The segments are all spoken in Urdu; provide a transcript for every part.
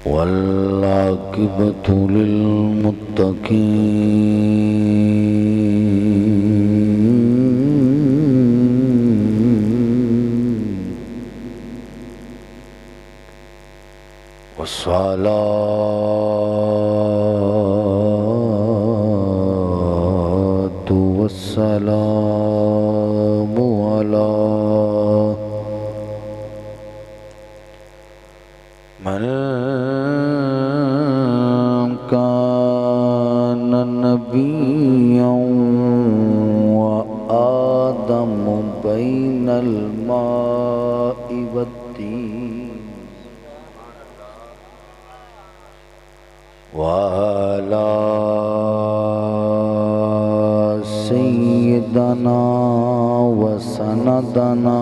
والعاقبة للمتقين والصلاة والسلام على من كان نبيا وآدم بين الماء والطين وعلى سيدنا وسندنا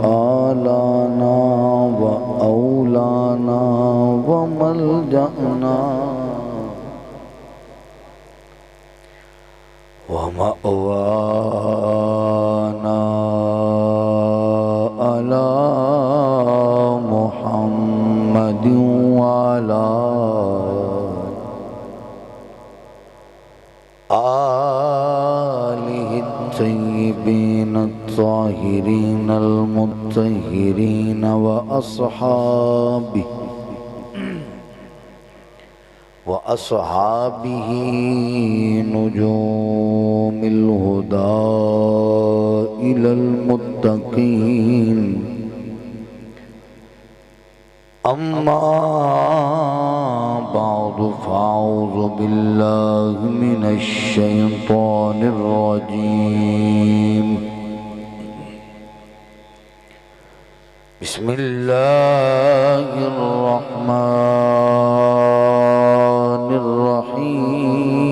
وآلانا وأولانا وملجأنا ومأوانا على محمد وعلى آله الطيبين الطاهرين المطهرين وأصحابه نجوم الهدى إلى المتقين أما بعد فأعوذ بالله من الشيطان الرجيم بسم الله الرحمن الرحيم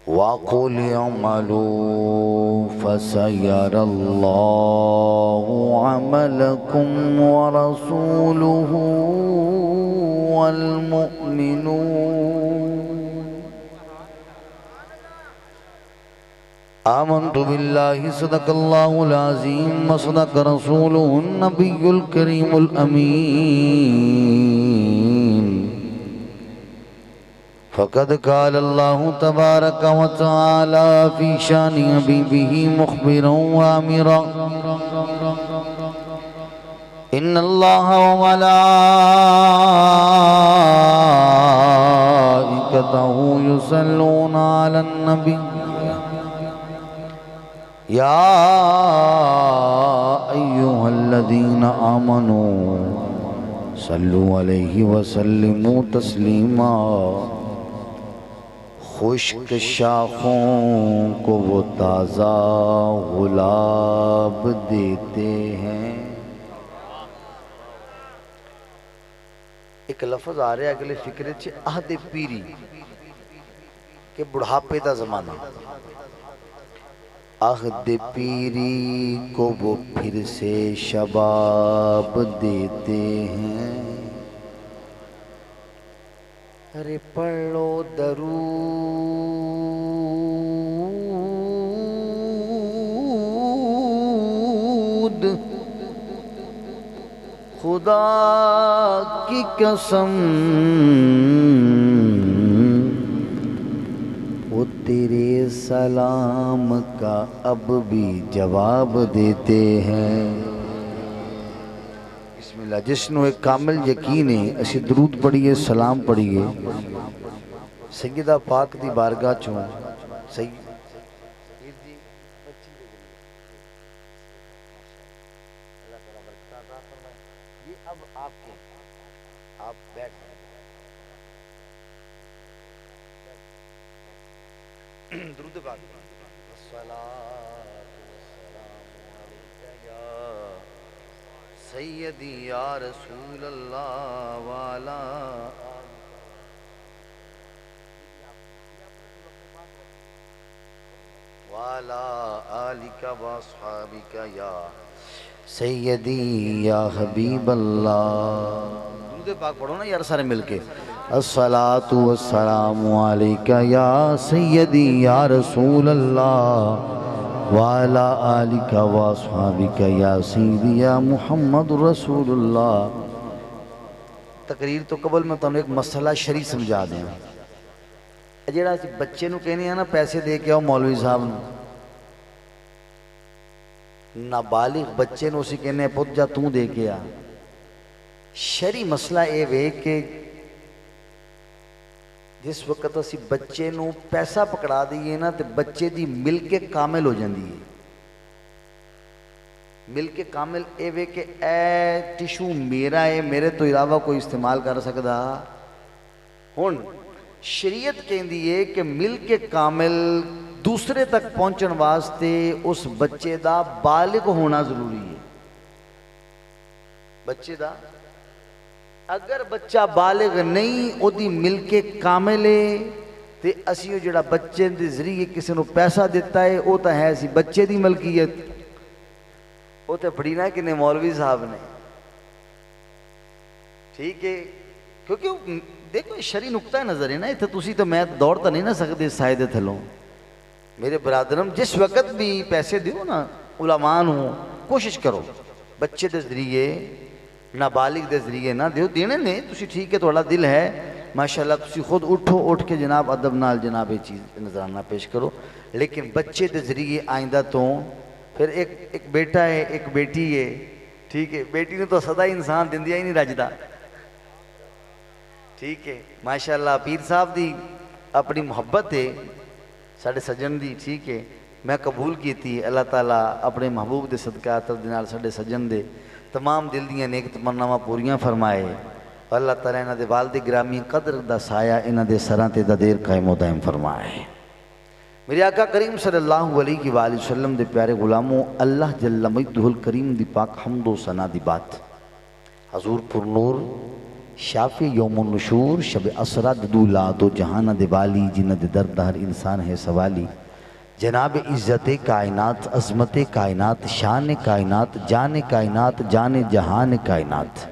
وقل اعملوا فسيرى الله عملكم ورسوله والمؤمنون آمنت بالله صدق الله العظيم وصدق رسوله النبي الكريم الأمين فقد قال الله تبارك وتعالى في شان حبيبه مخبرا وآمرا إن الله وملائكته يصلون على النبي يا أيها الذين آمنوا صلوا عليه وسلموا تسلیما خشک شاخوں کو وہ تازہ گلاب دیتے ہیں. ایک لفظ آ رہا ہے اگلے فکرے چھے عہد پیری کہ بڑھاپے دا زمانہ. عہد پیری کو وہ پھر سے شباب دیتے ہیں. ارے پڑھ لو درود خدا کی قسم وہ تیرے سلام کا اب بھی جواب دیتے ہیں. بسم اللہ. جس نو ایک کامل یقین ہے اسی درود پڑھیے سلام پڑھیے سیدہ پاک دی بارگاہ چوں سید یہ اب آپ کے آپ بیٹھ درود پاک سیدی یا رسول اللہ والا والا آلک و اصحابک یا سیدی یا حبیب اللہ. درود پاک پڑھو نا یار سارے مل کے. الصلاة والسلام علیکہ یا سیدی یا رسول اللہ وعلى آلك واصحابك یا سیدی یا محمد رسول اللہ۔ تقریر تو قبل میں تمہیں ایک مسئلہ شرعی سمجھا دیں۔ جیڑا بچے نو کہنے ہیں نا پیسے دے کے آؤ مولوی صاحب نو، نابالغ بچے نو اسی کہنے پت جا توں دے کے آ۔ شرعی مسئلہ اے وے کہ جس وقت اسی بچے نو پیسہ پکڑا دیئے نا تے بچے دی ملک کامل ہو جاندی ہے۔ ملک کامل اے وے کہ اے ٹیشو میرا ہے، میرے تو علاوہ کوئی استعمال کر سکتا۔ ہن شریعت کہندی ہے کہ ملک کامل دوسرے تک پہنچن واسطے اس بچے دا بالغ ہونا ضروری ہے۔ بچے دا اگر بچہ بالغ نہیں او دی ملک کامل ہے تے اسی جڑا بچے دے ذریعے کسی نو پیسہ دیتا ہے او تا ہے اسی بچے دی ملکیت، او تے پڑھی نہ کہ مولوی صاحب نے، ٹھیک ہے؟ کیونکہ دیکھو شرعی نقطہ نظر ہے نا، اتھے تسی تو میں دوڑ تا نہیں نہ سکتے سائے دے تھلوں۔ میرے برادرم جس وقت بھی پیسے دیو نا علماء ہوں کوشش کرو بچے دے ذریعے نابالغ دے ذریعے نہ دیو، دینے نہیں تسی ٹھیک ہے تھوڑا دل ہے ماشاءاللہ تسی خود اٹھ کے جناب ادب نال جناب یہ چیز نظرانہ پیش کرو، لیکن بچے دے ذریعے آئندہ تو پھر ایک بیٹا ہے ایک بیٹی ہے، ٹھیک ہے؟ بیٹی نے تو صدا انسان دندیا ہی نہیں رجدا، ٹھیک ہے؟ ماشاءاللہ پیر صاحب دی اپنی محبت ہے ساڑھے سجن دی، ٹھیک ہے؟ میں قبول کی تھی اللہ تعالیٰ اپنے محبوب دے صدقہ عطر دینال ساڑھے سجن دے تمام دل دیاں نیک تمناواں پوریاں فرمائے، اللہ تعالیٰ انہاں دے والد گرامی قدر دا سایہ انہاں دے سراں تے دا دیر قائم و دائم فرمائے۔ میرے آقا کریم صلی اللہ علیہ وآلہ وسلم دے پیارے غلاموں، اللہ جل مجدہ الکریم دی پاک حمد و ثنا دی بات، حضور پر نور شافی یوم النشور شب اسرا ددولا دو جہانہ دے والی جنہ دے درد ہر انسان ہے سوالی، جناب عزت کائنات عظمت کائنات شان کائنات جان کائنات جان جہان کائنات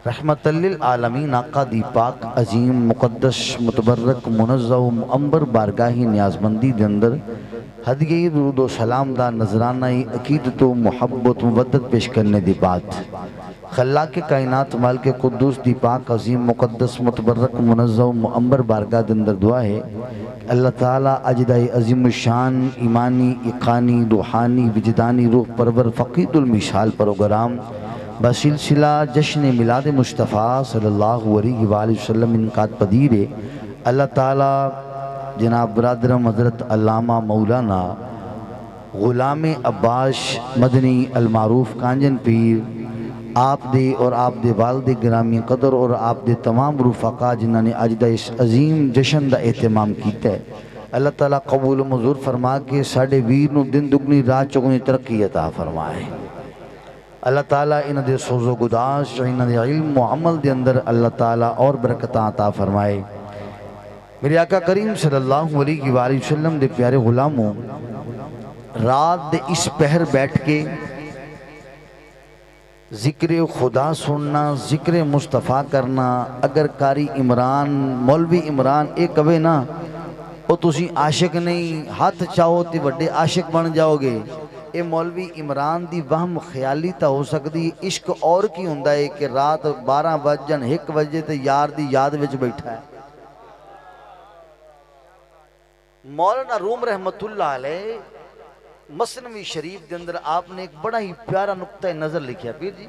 رحمت للعالمین آقا دی پاک عظیم مقدس متبرک منزہ و معمبر بارگاہی نیازمندی دے اندر ہدیہ درود و سلام دا نظرانہ عقیدت و محبت مودت پیش کرنے دی بات، خلاق کائنات مالک قدوس دی پاک عظیم مقدس متبرک منزہ و معمبر بارگاہ دے اندر دعا ہے اللہ تعالیٰ اجدائی عظیم الشان ایمانی اقانی روحانی وجدانی روح پرور فقید المثال پروگرام بسلسلہ جشن میلاد مصطفیٰ صلی اللہ علیہ وآلہ وسلم انعقاد پذیر ہے۔ اللہ تعالیٰ جناب برادرم حضرت علامہ مولانا غلام عباس مدنی المعروف کانجن پیر آپ دے اور آپ دے والد گرامی قدر اور آپ دے تمام رفقا جنہوں نے آج دا اس عظیم جشن دا اہتمام کیتا ہے، اللہ تعالیٰ قبول و منظور فرما کے ساڑھے ویر نو دن دگنی رات چگنی ترقی عطا فرمائے، اللہ تعالیٰ انہ دے سوز و گداش انہ دے علم و عمل دے اندر اللہ تعالیٰ اور برکتاں عطا فرمائے۔ میرے آقا کریم صلی اللہ علیہ وآلہ وسلم دے پیارے غلاموں، رات دے اس پہر بیٹھ کے ذکر خدا سننا ذکر مصطفیٰ کرنا، اگر قاری عمران مولوی عمران ایک کبھے نا وہ تسی عاشق نہیں، ہاتھ چاہو تے وڈے عاشق بن جاؤ گے، اے مولوی عمران دی وہم خیالی تا ہو سکتی، عشق اور کی ہوندہ ہے کہ رات 12 بجن 1 بجے تے یار دی یاد وچ بیٹھا ہے۔ مولانا روم رحمت اللہ علیہ مثنوی شریف دے اندر آپ نے ایک بڑا ہی پیارا نقطہ نظر لکھیا پیر جی،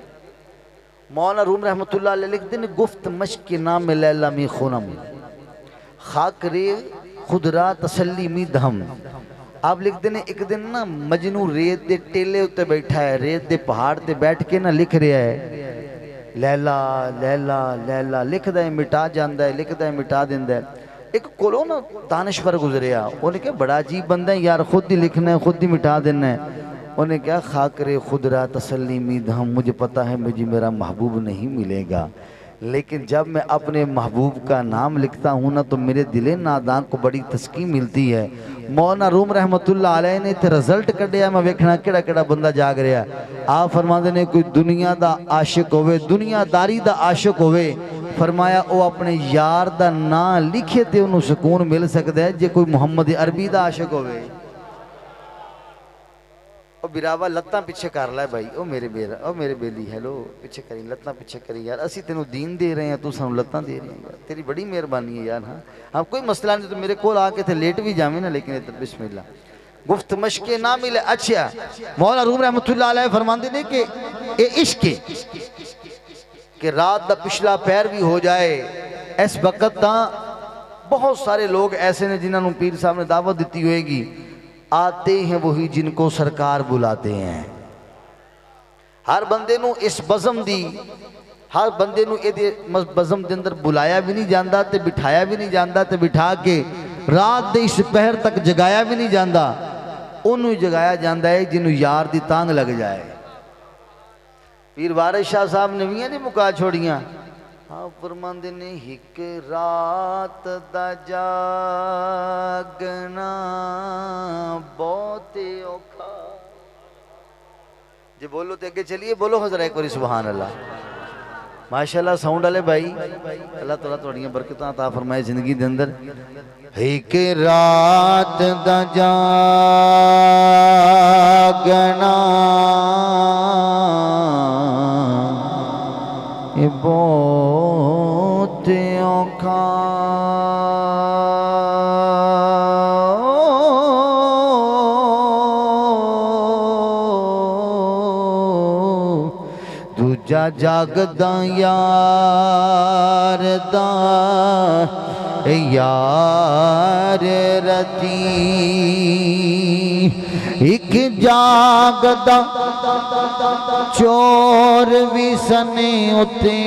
مولانا روم رحمت اللہ علیہ لکھ دیں گفت مشک نام لیلہ می خونم خاک رے خود را تسلی می دہم، آپ لکھ دیں ایک دن نا مجنو ریت دے ٹیلے ہوتے بیٹھا ہے، ریت دے پہاڑ دے بیٹھ کے نا لکھ رہا ہے لیلہ لیلہ لیلہ، لکھ دیں مٹا جاندہ ہے، لکھ دیں مٹا دیندہ ہے۔ ایک کولو نا دانشور گزریا، انہوں نے کہا بڑا عجیب بندہ ہے یار، خود ہی لکھنا ہے خود ہی مٹا دینا ہے، انہوں نے کہا خاک رے خود را تسلی می دہم، مجھے پتا ہے مجھے میرا محبوب نہیں ملے گا، لیکن جب میں اپنے محبوب کا نام لکھتا ہوں نا تو میرے دل نادان کو بڑی تسکین ملتی ہے۔ مولانا روم رحمت اللہ علیہ نے تے رزلٹ کڈیا میں ویکھنا کیڑا کیڑا بندہ جاگ رہا ہے۔ آپ فرماندے نے کوئی دنیا دا عاشق ہوئے، دنیا داری دا عاشق ہوئے، فرمایا او اپنے یار دا نام لکھے تے انہوں سکون مل سکتا ہے، جے کوئی محمد عربی دا عاشق ہوئے۔ او براوا لتاں پیچھے کر لے بھائی، او میرے بیرا، او میرے بیلی، ہیلو پیچھے کری، لتاں پیچھے کری یار، اسی تینوں دین دے رہے ہیں، تو سانوں لتاں دے رہے ہیں یار، تیری بڑی مہربانی ہے یار۔ ہاں ہاں کوئی مسئلہ نہیں، تو میرے کول آ کے تھے لیٹ بھی جاویں نا، لیکن بسم اللہ گفت مشق نہ ملے۔ اچھا مولا روم رحمت اللہ علیہ فرماندے نے کہ اے عشق کہ رات دا پچھلا پیر بھی ہو جائے، اس وقت تاں بہت سارے لوگ ایسے نے جنہوں پیر صاحب نے دعوت دیتی ہوئے گی، آتے ہیں وہی جن کو سرکار بلاتے ہیں۔ ہر بندے نو اس بزم دی، ہر بندے نو ایدے بزم دے اندر بلایا بھی نہیں جاندہ تے بٹھایا بھی نہیں جاندہ تے بٹھا کے رات دے اس پہر تک جگایا بھی نہیں جاندہ، انہوں جگایا جاندہ ہے جنہوں یار دی تانگ لگ جائے۔ پیر وارث شاہ صاحب نویاں نے مکا چھوڑیاں، ہاں فرماندے نے ہک رات دا جاگنا بہت اوکھا۔ جی بولو تے اگے چلیے، بولو حضرہ ایک باری سبحان اللہ۔ ماشاءاللہ ساؤنڈ والے بھائی، اللہ تعالیٰ توڑیاں برکتاں عطا فرمائے زندگی دے اندر۔ ہک رات دا جاگنا بہت اوکھا، دوجا جاگدا یار دا یار رتی، ایک جاگدا چور بھی سنے اتے،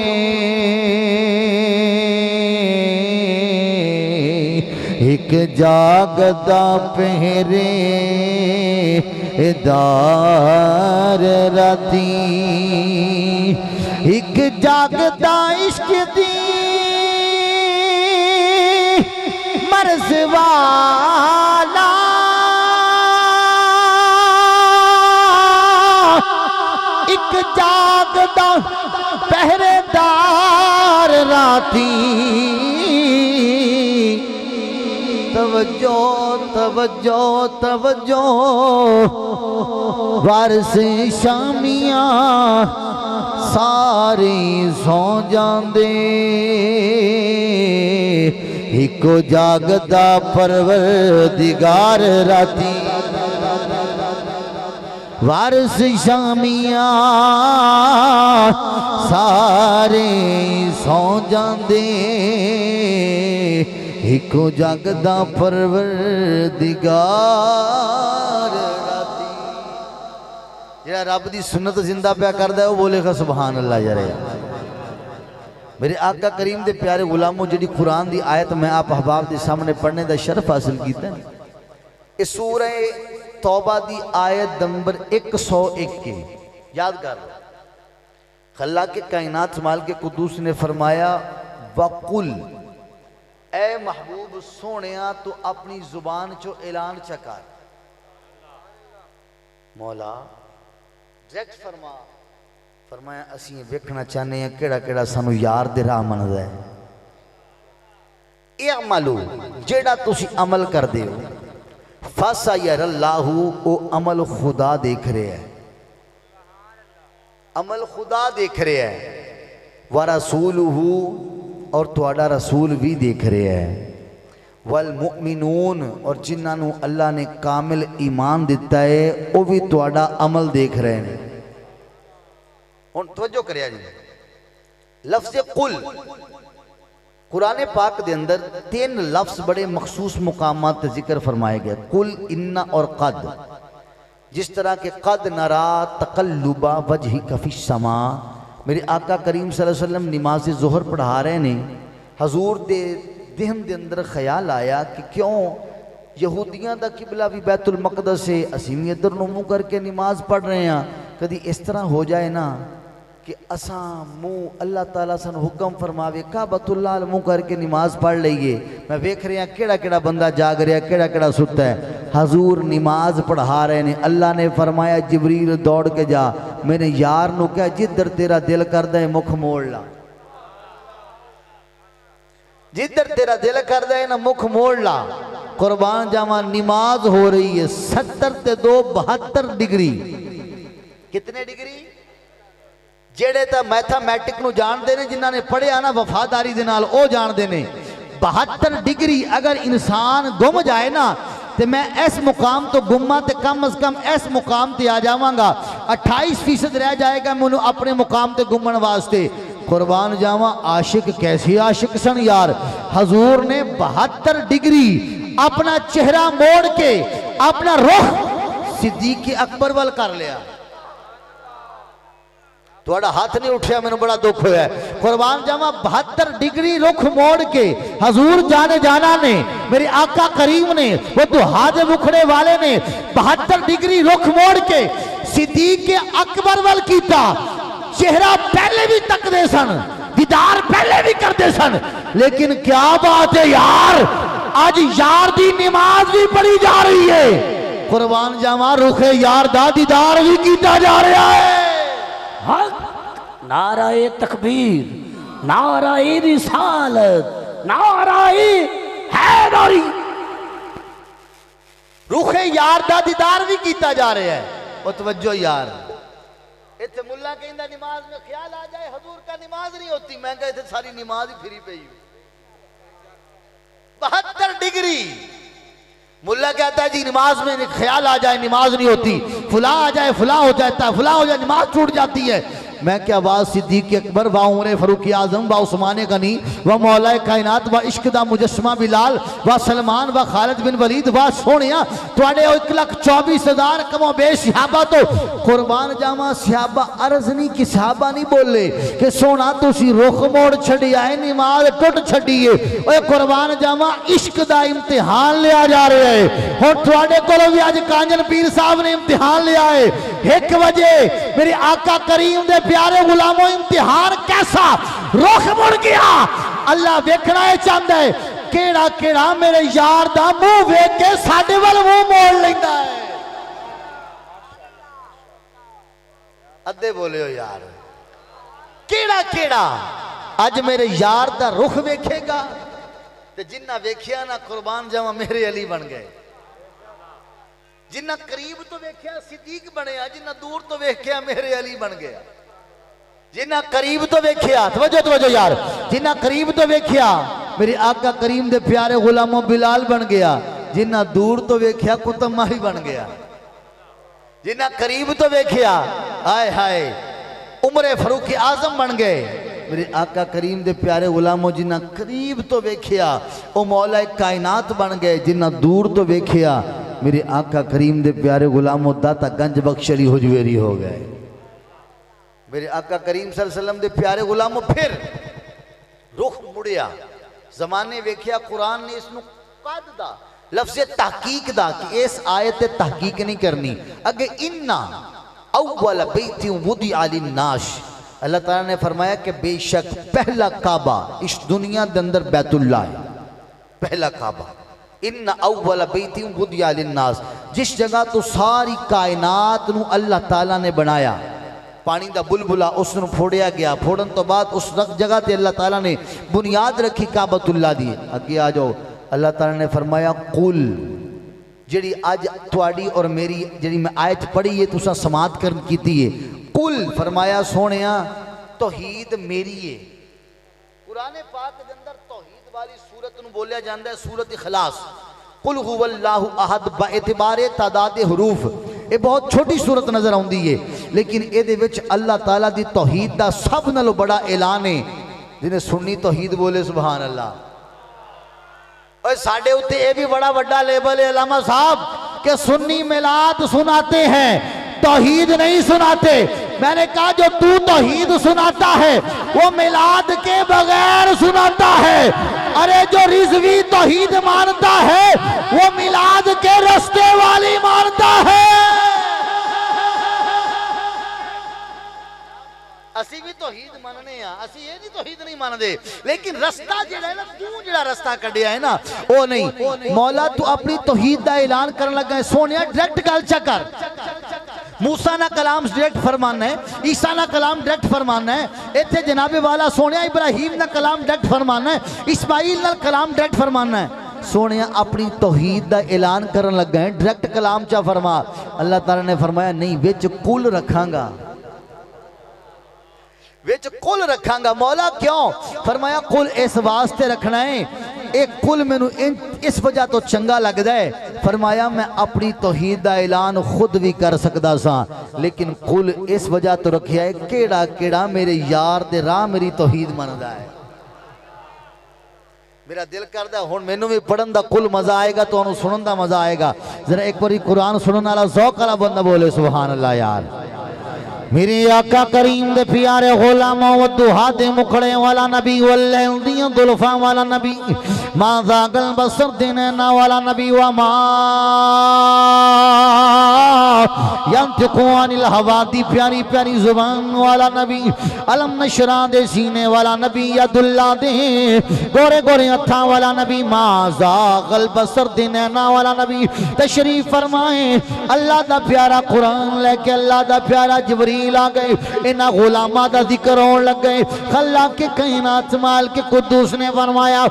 ایک جاگدا پہرے دار راتی، ایک جاگدا عشق دی مرز والا، ایک جاگدا پہرے دار راتی، توجہ توجہ توجہ وارث شامیاں ساری سو جاندے، ایکو جاگدا پروردگار راتی، وارث شامیاں سارے سو جاندے، ایکو جاگدا پروردگار راتی۔ جہاں رب دی سنت زندہ پیا کردہ ہے وہ بولے گا سبحان اللہ یارے۔ میرے آقا کریم دے پیارے غلاموں، جڑی قرآن دی آیت میں آپ احباب دے سامنے پڑھنے دا شرف حاصل کیتا ہے، اس سورہ توبہ دی آیت نمبر 101 کے یاد کر لو۔ خلاق کائنات مال کے قدوس نے فرمایا وَقُلْ، اے محبوب سونیاں تو اپنی زبان چو اعلان چکار۔ مولا ڈائریکٹ فرمایا اسیں ویکھنا چاہنے ہیں کیڑا کیڑا سانو یار دے راہ مندا ہے۔ اعملو جیڑا تسی عمل کر دے ہو، فَسَيَرَ اللَّهُ او عمل خدا دیکھ رہے ہیں، عمل خدا دیکھ رہے ہیں، وَرَسُولُهُ اور تواڈا رسول بھی دیکھ رہے ہیں، وَالْمُؤْمِنُونَ اور جنہاں اللہ نے کامل ایمان دیتا ہے وہ بھی تواڈا عمل دیکھ رہے ہیں۔ اور توجہ کریا جی، لفظ قل قرآن پاک دے اندر 3 لفظ بڑے مخصوص مقامات ذکر فرمائے گئے، قل، ان اور قد۔ جس طرح کہ قد نرا تقلب وجہک فی السماء، میرے آقا کریم صلی اللہ علیہ وسلم نماز ظہر پڑھا رہے ہیں، حضور دے ذہن دے اندر خیال آیا کہ کیوں یہودیاں دا قبلہ بھی بیت المقدس ہے، اسیں ادھر نو منہ کر کے نماز پڑھ رہے ہیں، کدی اس طرح ہو جائے نا کہ اساں منہ اللہ تعالیٰ سن حکم فرماوے کعبۃ اللہ منہ کر کے نماز پڑھ لئیے۔ میں ویکھ رہے ہیں کیڑا کیڑا بندہ جاگ رہا ہے، کیڑا کیڑا ستا ہے۔ حضور نماز پڑھا رہے ہیں، اللہ نے فرمایا جبریل دوڑ کے جا، میں نے یار نو کہا جدھر تیرا دل کردہ ہے مکھ موڑ لا، جدھر تیرا دل کر دے نا مکھ موڑ لا. قربان جاواں نماز ہو رہی ہے 70 تے 2 72 ڈگری. کتنے ڈگری؟ جیڑے تا میتھمیٹک نو جان دے نے جنہاں نے پڑھیا نا وفاداری دے نال او جان دے نے. 72 ڈگری اگر انسان گم جائے نا تے میں اس مقام تو گمہ تے کم از کم اس مقام تے آ جاواں گا. 28% رہ جائے گا منو اپنے مقام تے گمن واسطے. قربان جاواں عاشق کیسی عاشق سن یار. حضور نے 72 ڈگری اپنا چہرہ موڑ کے اپنا رخ صدیق اکبر وال کر لیا. تھوڑا ہاتھ نہیں اٹھیا میں نے بڑا دکھ ہویا ہے. قربان جاواں 72 ڈگری رخ موڑ کے حضور جانے جانا نے میرے آقا کریم نے وہ تو ہاتھ بکھڑے والے نے 72 ڈگری رخ موڑ کے صدیق اکبر وال کیتا. چہرہ پہلے بھی تک دے سن, دیدار پہلے بھی کر دے سن, لیکن کیا بات ہے یار آج یار دی نماز بھی پڑھی جا رہی ہے. قربان جاواں رخ یار دا دیدار بھی کیتا جا رہا ہے. حق نعرہ تکبیر, نعرہ رسالت, نعرہ حیدری. روح یار دا دیدار بھی کیتا جا رہا ہے. اور توجہ یار اتنے ملا کہندہ نماز میں خیال آ جائے حضور کا نماز نہیں ہوتی. میں کہا اتنے ساری نماز ہی پھری پہ ہی 72 ڈگری. ملا کہتا ہے جی نماز میں خیال آ جائے نماز نہیں ہوتی, فلاں آ جائے فلاں ہو جاتا ہے, فلاں ہو جائے نماز چھوٹ جاتی ہے. میں کیا آواز صدیق اکبر و عمر فاروق اعظم و عثمان غنی و مولا کائنات و عشق دا مجسمہ بلال و سلمان و خالد بن ولید و سونیا تواڈے 1,24,000 کم و بیش صحابہ تو قربان جاواں صحابہ عرض نہیں کہ صحابہ نہیں بولے کہ سونا تسی رخ موڑ چھڑی آئے نماز ٹوٹ چھڑیے. اوے قربان جاواں عشق دا امتحان لیا جا رہا ہے. ہن تواڈے کولوں بھی اج کانجن پیر صاحب نے امتحان لیا ہے. 1 بجے میرے آقا کریم دے پیارے غلاموں امتحان کیسا رخ مڑ گیا. اللہ ویکھنا ہے چاہتا ہے کیڑا کیڑا میرے یار دا منہ ویکھ کے ساڈے ول منہ موڑ لیندا ہے. ادھے بولے ہو یار کیڑا کیڑا اج میرے یار دا رخ ویکھے گا تے جنہ ویکھیا نا قربان جاواں میرے علی بن گئے. جنہ قریب تو ویکھیا صدیق بنیا, جنہ دور تو ویکھیا میرے علی بن گیا. جنہ قریب تو ویکھیا توجہ یار, جنہ قریب تو ویکھیا میرے آقا کریم دے پیارے غلاموں بلال بن گیا. جنہ دور تو ویکھیا کتب ماہی بن گیا. جنہ قریب تو ویکھیا آئے ہائے عمر فاروق اعظم بن گئے. میرے آقا کریم دے پیارے غلاموں جنہ قریب تو ویکھیا او مولا کائنات بن گئے. جنہ دور تو ویکھیا میرے آقا کریم دے پیارے غلاموں داتا گنج بخش علی حجویری ہو گئے. میرے آقا کریم صلی اللہ علیہ وسلم دے پیارے غلاموں پھر رخ مڑیا. زمانے ویکھیا قرآن نے اس نو قد دا لفظ تحقیق دا کہ اس آیت تحقیق نہیں کرنی. اگے اِنَّا اول بیت وضع للناس, اللہ تعالیٰ نے فرمایا کہ بے شک پہلا کعبہ اس دنیا دے اندر بیت اللہ ہے. پہلا کعبہ ان اول بیت وضع للناس, جس جگہ تو ساری کائنات نو اللہ تعالیٰ نے بنایا. پانی دا بلبلا اس نے پھوڑیا گیا, پھوڑن تو بعد اس جگہ تے اللہ تعالیٰ نے بنیاد رکھی کعبۃ اللہ دی. اگے آ جاؤ, اللہ تعالیٰ نے فرمایا قل, جڑی آج تواڈی اور میری جڑی میں آیت پڑھی ہے تساں سماعت کرن کیتی ہے. قل فرمایا سونیا توحید میری ہے. قرآن پاک دے اندر توحید والی سورت نو بولیا جاندا ہے سورت اخلاص. قل هو اللہ احد با اعتبار تعداد حروف یہ بہت چھوٹی صورت نظر آندی ہے, لیکن اے دے وچ اللہ تعالیٰ دی توحید دا سب نالوں بڑا اعلان ہے. جنہیں سنی توحید بولے سبحان اللہ. اور ساڑھے ہوتے اے بھی بڑا بڑا لیبل ہے علامہ صاحب کہ سنی میلاد سناتے ہیں توحید نہیں سناتے. میں نے کہا جو تو توحید سناتا ہے وہ میلاد کے بغیر سناتا ہے. ارے جو رضوی توحید مانتا ہے وہ میلاد کے رستے والی مانتا ہے. اسی بھی توحید ماننے ہیں, اسی یہ نہیں توحید نہیں مان دے, لیکن رستہ جڑا ہے نا تو جڑا رستہ کڈیا ہے نا وہ نہیں. مولا تو اپنی توحید دا اعلان کرن لگا ہے. سونیا ڈائریکٹ گل چا کر, موسیٰ نہ کلام ڈائریکٹ فرمانا ہے، عیسیٰ نہ کلام ڈائریکٹ فرمانا ہے، ایتھے جناب والا سونے ابراہیم نہ کلام ڈائریکٹ فرمانا ہے، اسماعیل نہ کلام ڈائریکٹ فرمانا ہے۔ سونے اپنی توحید دا اعلان کرن لگا ہے، ڈائریکٹ کلام چا فرما۔ اللہ تعالیٰ نے فرمایا نہیں، وچ کل رکھاں گا، وچ کل رکھاں گا۔ مولا کیوں؟ فرمایا کل اس واسطے رکھنا ہے، ایک کل میں اس وجہ تو چنگا لگ ہے۔ فرمایا میں اپنی توحید دا اعلان خود بھی کر سکدا سا، لیکن کل اس وجہ تو رکھیا ہے کیڑا کیڑا میرے یار دے راہ میری توحید مندا ہے۔ میرا دل کردہ ہون میں بھی پڑھن دا کل مزہ آئے گا تو انہوں سنن دا مزہ آئے گا۔ ذرا ایک باری قرآن سنن والا ذوق والا بندہ بولے سبحان اللہ یار۔ میری آقا کریم دے پیارے غلام و دہا دے مکھڑے والا نبی واللیل دیاں دلفاں والا نبی ما ذاگل بسر دینینا والا نبی وما ینتقوان الہوا دی پیاری پیاری زبان والا نبی علم نشرہ دے سینے والا نبی ید اللہ دے گورے گورے اتھا والا نبی ما ذاگل بسر دینینا والا نبی تشریف فرمائیں۔ اللہ دا پیارا قرآن لے کے اللہ دا پیارا جبریل آ گئے، انہا غلامہ دا ذکر ہون لگ گئے۔ خلاق کے کائنات مال کے قدوس نے فرمایا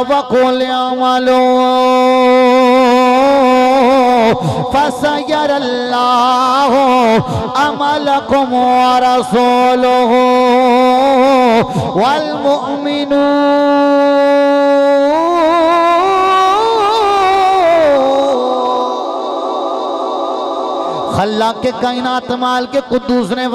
وَقُلْ اعْمَلُوا فَسَيَرَى اللَّهُ عَمَلَكُمْ وَرَسُولُهُ وَالْمُؤْمِنُونَ۔ خلاق کے کائنات مال کے قدوس نے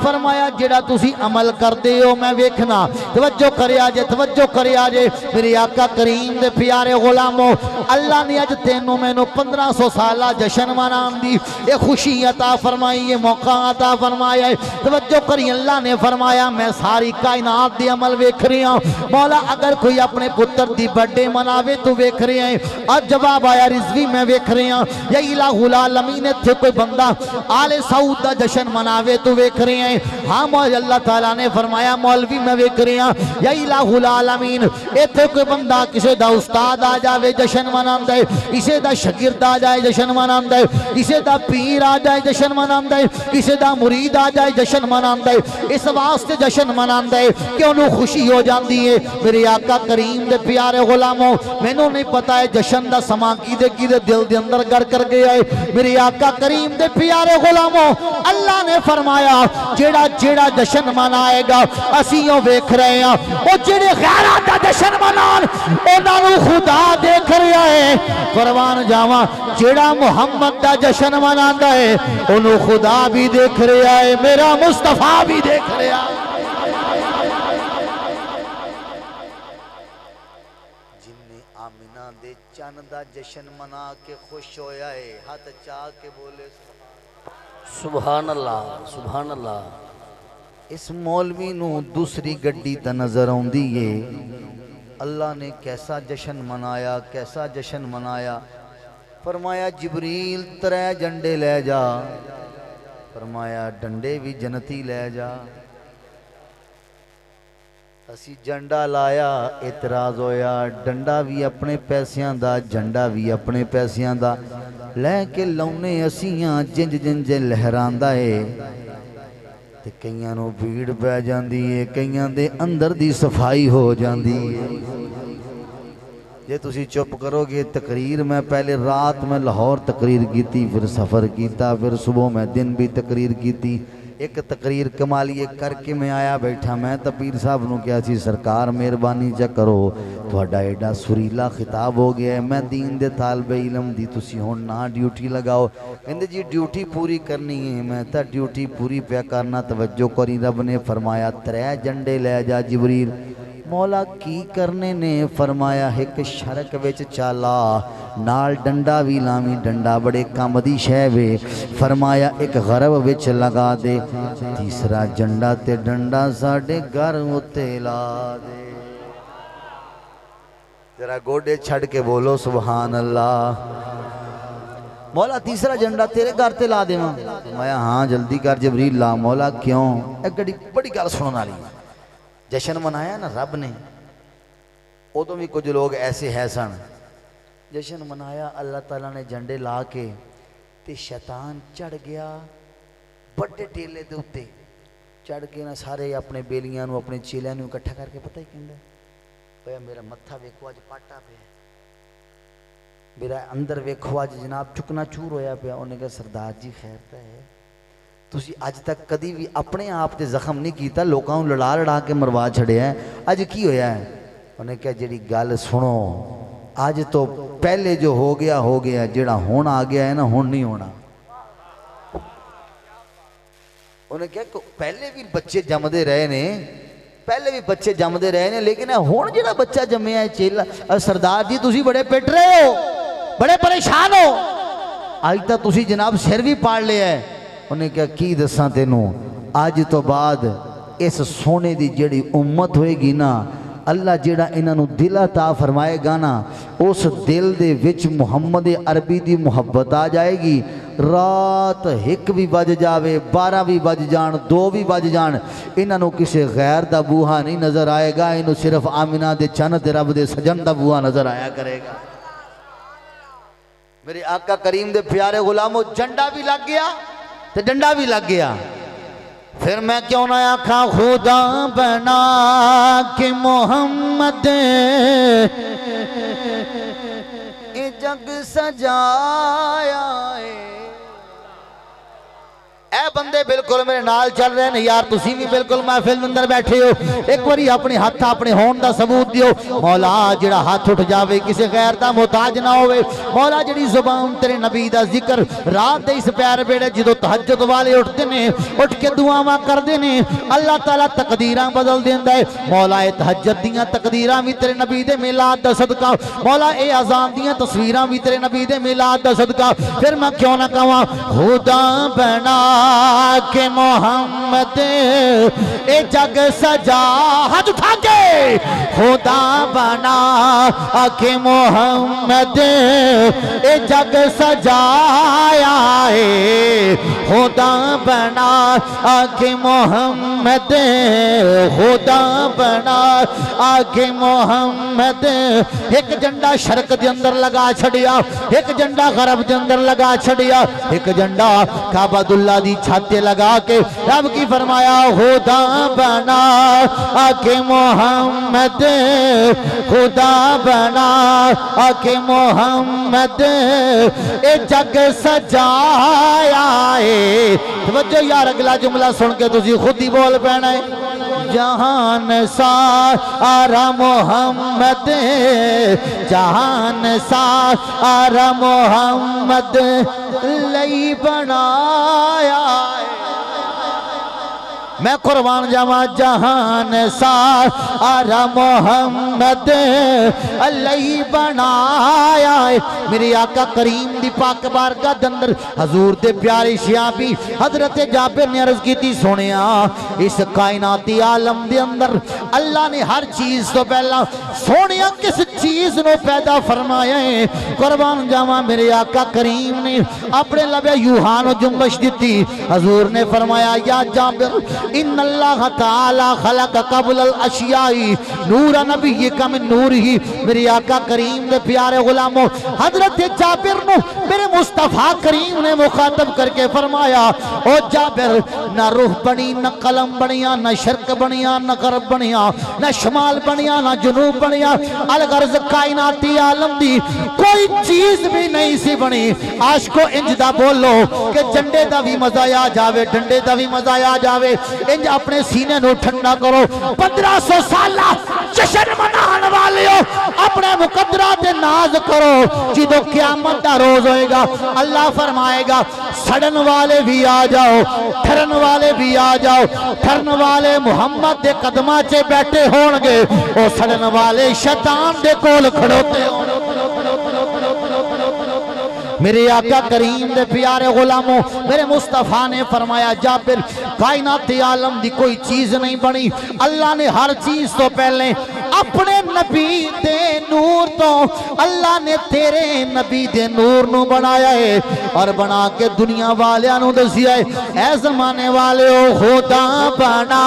فرمایا جڑا تسی عمل کر دے ہو میں ویکھنا۔ توجہ کرے آجے میری آقا کریم دے پیارے غلاموں، اللہ نے اج تینوں میں 1500 سالہ جشن منان دی یہ خوشی عطا فرمائی، یہ موقع عطا فرمایا ہے۔ توجہ کری، اللہ نے فرمایا میں ساری کائنات دی عمل ویکھ رہی ہوں مولا، اگر کوئی اپنے پتر دی برڈے مناوے تو ویکھ رہے ہیں، اور جواب آیا رضوی میں ویکھ رہی ہوں، یا الہ العالمین تھے کوئی بندہ آل سعود دا جشن مناوے تو ویکھ رہے ہیں۔ ہاں مولا اللہ تعالیٰ نے فرمایا مولوی میں ویکھ رہے ہیں، یا الہ العالمین ایتھے کوئی بندہ کسے دا استاد آ جاوے جشن منان دے، اسے دا شگرد آ جائے جشن منان دے، اسے دا پیر آ جائے جشن منان دے، اسے دا مرید آ جائے جشن منان دے، اس واسطے جشن منان دے کہ انہوں خوشی ہو جاندی ہے۔ میرے آقا کریم دے پیارے غلاموں، میں نوں نہیں پتا ہے جشن دا سما کی دے دل دے اندر گر کر گیا ہے۔ میرے آقا کریم دے پیارے غلاموں، اللہ نے فرمایا جیڑا جشن منائے گا اسیوں ویکھ رہے ہیں، او جیڑے غیرات دا جشن منان انہاں نوں خدا دیکھ رہا ہے۔ قربان جاواں جیڑا محمد دا جشن مناندا ہے انہوں خدا بھی دیکھ رہا ہے، میرا مصطفیٰ بھی دیکھ رہا ہے۔ جن نے آمنہ دے چاند دا جشن منا کے خوش ہویا ہے، ہاتھ چاہ کے بولے سبحان اللہ سبحان اللہ۔ اس مولوی نو دوسری گڈی تا نظر آن دیئے، اللہ نے کیسا جشن منایا، کیسا جشن منایا۔ فرمایا جبریل 3 جنڈے لے جا، فرمایا ڈنڈے بھی جنتی لے جا۔ اسی جنڈا لایا، اعتراض ہویا، ڈنڈا بھی اپنے پیسیاں دا، جنڈا بھی اپنے پیسیاں دا، لے کے لونے اسیاں جنج لہراندا ہے، تے کئیاں نو بھیڑ پہ جاندی ہے، کئیاں دے اندر دی صفائی ہو جاندی ہے۔ یہ تسی چپ کرو گے تقریر میں پہلے رات میں لاہور تقریر کیتی، پھر سفر کیتا، پھر صبح میں دن بھی تقریر کیتی۔ ایک تقریر کمالیے کر کے میں آیا بیٹھا، میں تا پیر صاحب نو کیا سی سرکار مہربانی چا کرو، تھوڑا ایڈا سریلا خطاب ہو گیا ہے، میں دین دے طالب علم دی تسی ہون نہ ڈیوٹی لگاؤ۔ کہندے جی ڈیوٹی پوری کرنی ہے، میں تا ڈیوٹی پوری پیا کرنا۔ توجہ کری، رب نے فرمایا 3 جنڈے لے جا جبریل۔ مولا کی کرنے نے فرمایا ایک شرک وچ چالا، نال ڈنڈا بھی لامی، ڈنڈا بڑے کام دی شے وے، فرمایا ایک غرب وچ لگا دے، تیسرا جنڈا تے ڈنڈا ساڑے گھر اتے لا دے۔ ذرا گوڑے چھڑ کے بولو سبحان اللہ۔ مولا تیسرا جنڈا تیرے گھر تے لا دے ماں، میں ہاں جلدی کر جبریل لا۔ مولا کیوں؟ ایک بڑی گل سننا لی، جشن منایا نا رب نے، او تو بھی کچھ لوگ ایسے ہے سن، جشن منایا اللہ تعالیٰ نے جنڈے لا کے تے شیطان چڑھ گیا بڑے ٹیلے دے اتے چڑھ کے نہ سارے اپنے بیلیاں نو اپنے چیلیاں نو اکٹھا کر کے پتہ ہی کہندا ہے میرا متھا ویکھو اج پاٹا پیا میرا اندر ویکھو اج جناب چکنا چور ہویا پیا انہیں کہا سردار جی خیر تا ہے تسی اج تک کدی بھی اپنے آپ تے زخم نہیں کیتا لوکاں نوں لڑا لڑا کے مروا چھڑیا ہے اج کی ہویا ہے انہیں کہا جڑی گل سنو آج تو پہلے جو ہو گیا جڑا ہون آ گیا ہے نا ہون نہیں ہونا انہیں کہا کہ پہلے بھی بچے جمدے رہے نے پہلے بھی بچے جمدے رہے نے لیکن ہون جڑا بچہ جمیا ہے چیلا سردار جی تسی بڑے پٹ رہے ہو بڑے پریشان ہو آج تک تسی جناب سر بھی پاڑ لیا ہے انہیں کہا کی دساں تینوں آج تو بعد اس سونے دی جڑی امت ہوئے گی نا اللہ جیڑا انہوں دل عطا فرمائے گا نا اس دل دے وچ محمد عربی دی محبت آ جائے گی رات ایک بھی بج جاوے 12 بھی بج جان 2 بھی بج جان انہوں کسے غیر دا بوہا نہیں نظر آئے گا انہوں صرف آمینہ دے چن تے رب دے سجن دا بوہا نظر آیا کرے گا میرے آقا کریم دے پیارے غلاموں جنڈا بھی لگ گیا تے ڈنڈا بھی لگ گیا پھر میں کیوں نہ آکھاں خدا بنا کہ محمد اے جگ سجایا ہے اے بندے بالکل میرے نال چل رہے ہیں یار تسی بھی بالکل محفل اندر بیٹھے ہو ایک باری اپنے ہاتھ اپنے ہون دا ثبوت دیو مولا جڑا ہاتھ اٹھ جاوے کسی غیر دا محتاج نہ ہوئے مولا جڑی زبان تیرے نبی دا ذکر رات دے اس پیر بیڑے جدو تہجد والے اٹھتے نے اٹھ کے دعاواں کر دینے اللہ تعالیٰ تقدیراں بدل دیندہ ہے مولا اے تہجد دیاں تقدیراں بھی تیرے نبی دے میلاد دا صدقہ مولا اے اذان دیاں تصویراں بھی تیرے نبی دے میلاد دا صدقہ پھر میں کیوں نہ کہاں خدا بنا کہ محمد اے جگ سجا ہاتھ اٹھا کے خدا بنا کہ محمد اے جگ سجایا ہے خدا بنا کہ محمد خدا بنا کہ محمد ایک جنڈا شرق دے اندر لگا چھڑیا ایک جنڈا غرب دے اندر لگا چھڑیا ایک جنڈا کعبہ اللہ دی چھاتے لگا کے رب کی فرمایا خدا بنا کہ محمد خدا بنا کہ محمد اے جگ سجایا ہے توجہ یار اگلا جملہ سن کے تسی خود ہی بول پینا ہے جہان سارا محمد جہان سارا محمد لئی بنایا میں قربان جاواں جہان سارا محمد علیہ بنایا ہے میری آقا کریم دی پاک بارگاہ دے اندر حضور دے پیارے شیابی حضرت جابر نے عرض کی تھی سنیا اس کائناتی عالم دے اندر اللہ نے ہر چیز تو پہلا سونیا کس چیز نو پیدا فرمایا ہے قربان جاواں میرے آقا کریم نے اپنے لبے یوحان و جنبش دیتی حضور نے فرمایا یا جابر ان اللہ تعالی خلق قبل الاشیائی نور نبی کا من نور ہی میری آقا کریم نے پیارے غلاموں حضرت جابر نو میرے مصطفیٰ کریم نے مخاطب کر کے فرمایا او جابر نہ روح بنی نہ قلم بنیا نہ شرق بنیا نہ غرب بنیا نہ شمال بنیا نہ جنوب بنیا الغرض کائناتی عالم دی کوئی چیز بھی نہیں سی بنی عاشقو انج دا بولو کہ جنڈے دا بھی مزہ آ جاوے ڈنڈے دا بھی مزہ آ جاوے انج اپنے سینے نو ٹھنڈا کرو 1500 سالہ جشن منان والے ہو اپنے مقدرات ناز کرو جدو قیامت دا روز ہوئے گا اللہ فرمائے گا سڑن والے بھی آ جاؤ ٹھرن والے بھی آ جاؤ ٹھرن والے محمد دے قدمہ چے بیٹھے ہونگے اور سڑن والے شیطان دے کول کھڑوتے ہونگے میرے آقا کریم دے پیارے غلاموں میرے مصطفیٰ نے فرمایا جابر کائنات عالم دی کوئی چیز نہیں بنی اللہ نے ہر چیز تو پہلے اپنے نبی دے نور تو اللہ نے تیرے نبی دے نور نو بنایا ہے اور بنا کے دنیا والیاں نو دسیا ہے اے زمانے والے او خدا بنا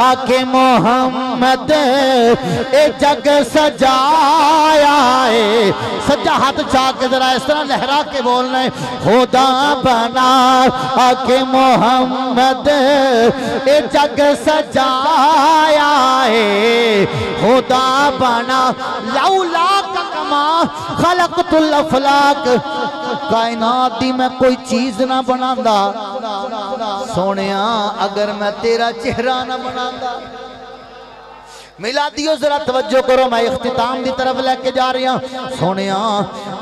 آکے محمد اے جگ سجایا ہے سجا ہاتھ چاہ کے ذرا اس طرح لہرا کے بولنا ہے خدا بنا آکے محمد اے جگ سجایا ہے خدا بنا لولا کما خلقت الافلاک کائنات دی میں کوئی چیز نہ بناندا سونیا اگر میں تیرا چہرہ نہ بناندا میلادیو ذرا توجہ کرو میں اختتام دی طرف لے کے جا رہی ہوں سونیا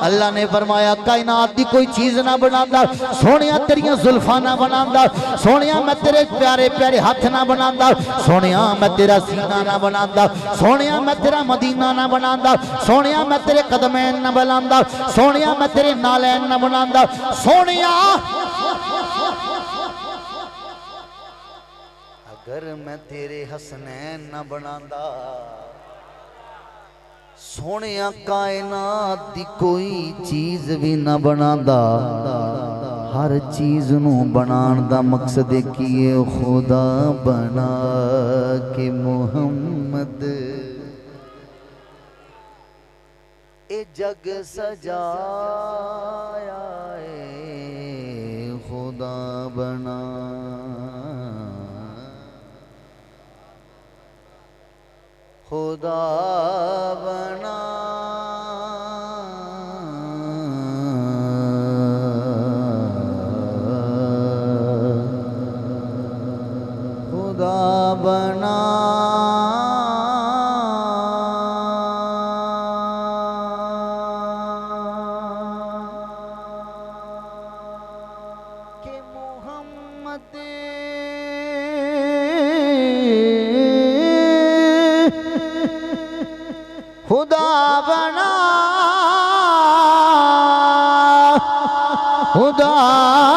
اللہ نے فرمایا کائنات دی کوئی چیز نہ بناندا سونیا تیریاں زلفاں نہ بناندا سونیا میں تیرے پیارے پیارے ہاتھ نہ بناندا سونیا میں تیرا سینہ نہ بناندا سونیا میں تیرا مدینہ نہ بناندا سونیا میں تیرے قدمین نہ بناندا سونیا میں تیرے نالین نہ بناندا سونیا اگر میں تیرے حسنین نہ بناندا سونیا کائنات دی کوئی چیز بھی نہ بناندا ہر چیز نو بنان دا مقصد کیے خدا بنا کے محمد اے جگ سجایا اے خدا بنا خدا بنا خدا بنا کہ محمد خدا بنا خدا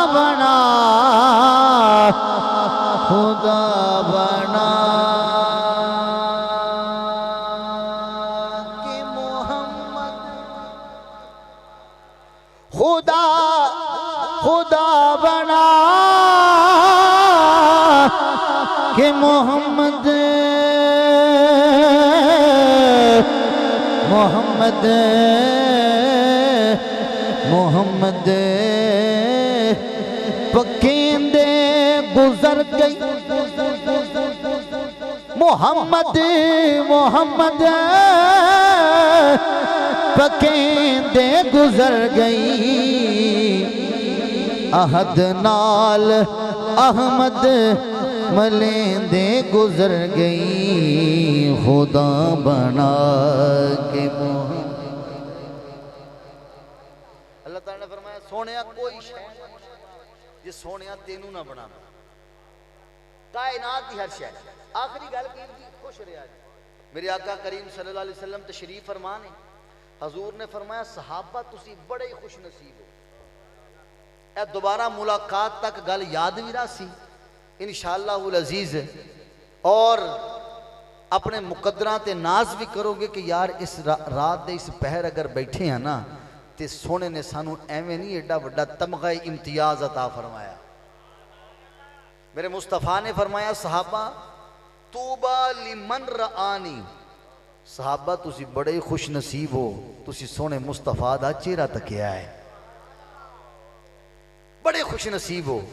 بنا خدا بنا کہ محمد خدا بنا کہ محمد محمد پکیندے گزر گئی محمد پکیندے گزر گئی احد نال احمد ملیندے گزر گئی خدا بنا کے محمد اللہ تعالیٰ نے فرمایا سونیا کوئی شے جی سونیا تینوں نہ بنا کائنات دی ہر شے آخری گل کی خوش رہا میرے آقا کریم صلی اللہ علیہ وسلم تشریف فرمانے حضور نے فرمایا صحابہ تسی بڑے خوش نصیب ہو اے دوبارہ ملاقات تک گل یاد بھی رہا سی انشاءاللہ العزیز اور اپنے مقدران تے ناز بھی کرو گے کہ یار اس رات دے اس پہر اگر بیٹھے ہیں نا تے سونے نے سانو ایویں نہیں ایڈا وڈا تمغہ امتیاز عطا فرمایا میرے مصطفیٰ نے فرمایا صحابہ توبہ لمن رآنی صحابہ تسی بڑے خوش نصیب ہو تسی سونے مصطفیٰ دا چہرہ تکیا ہے بڑے خوش نصیب ہو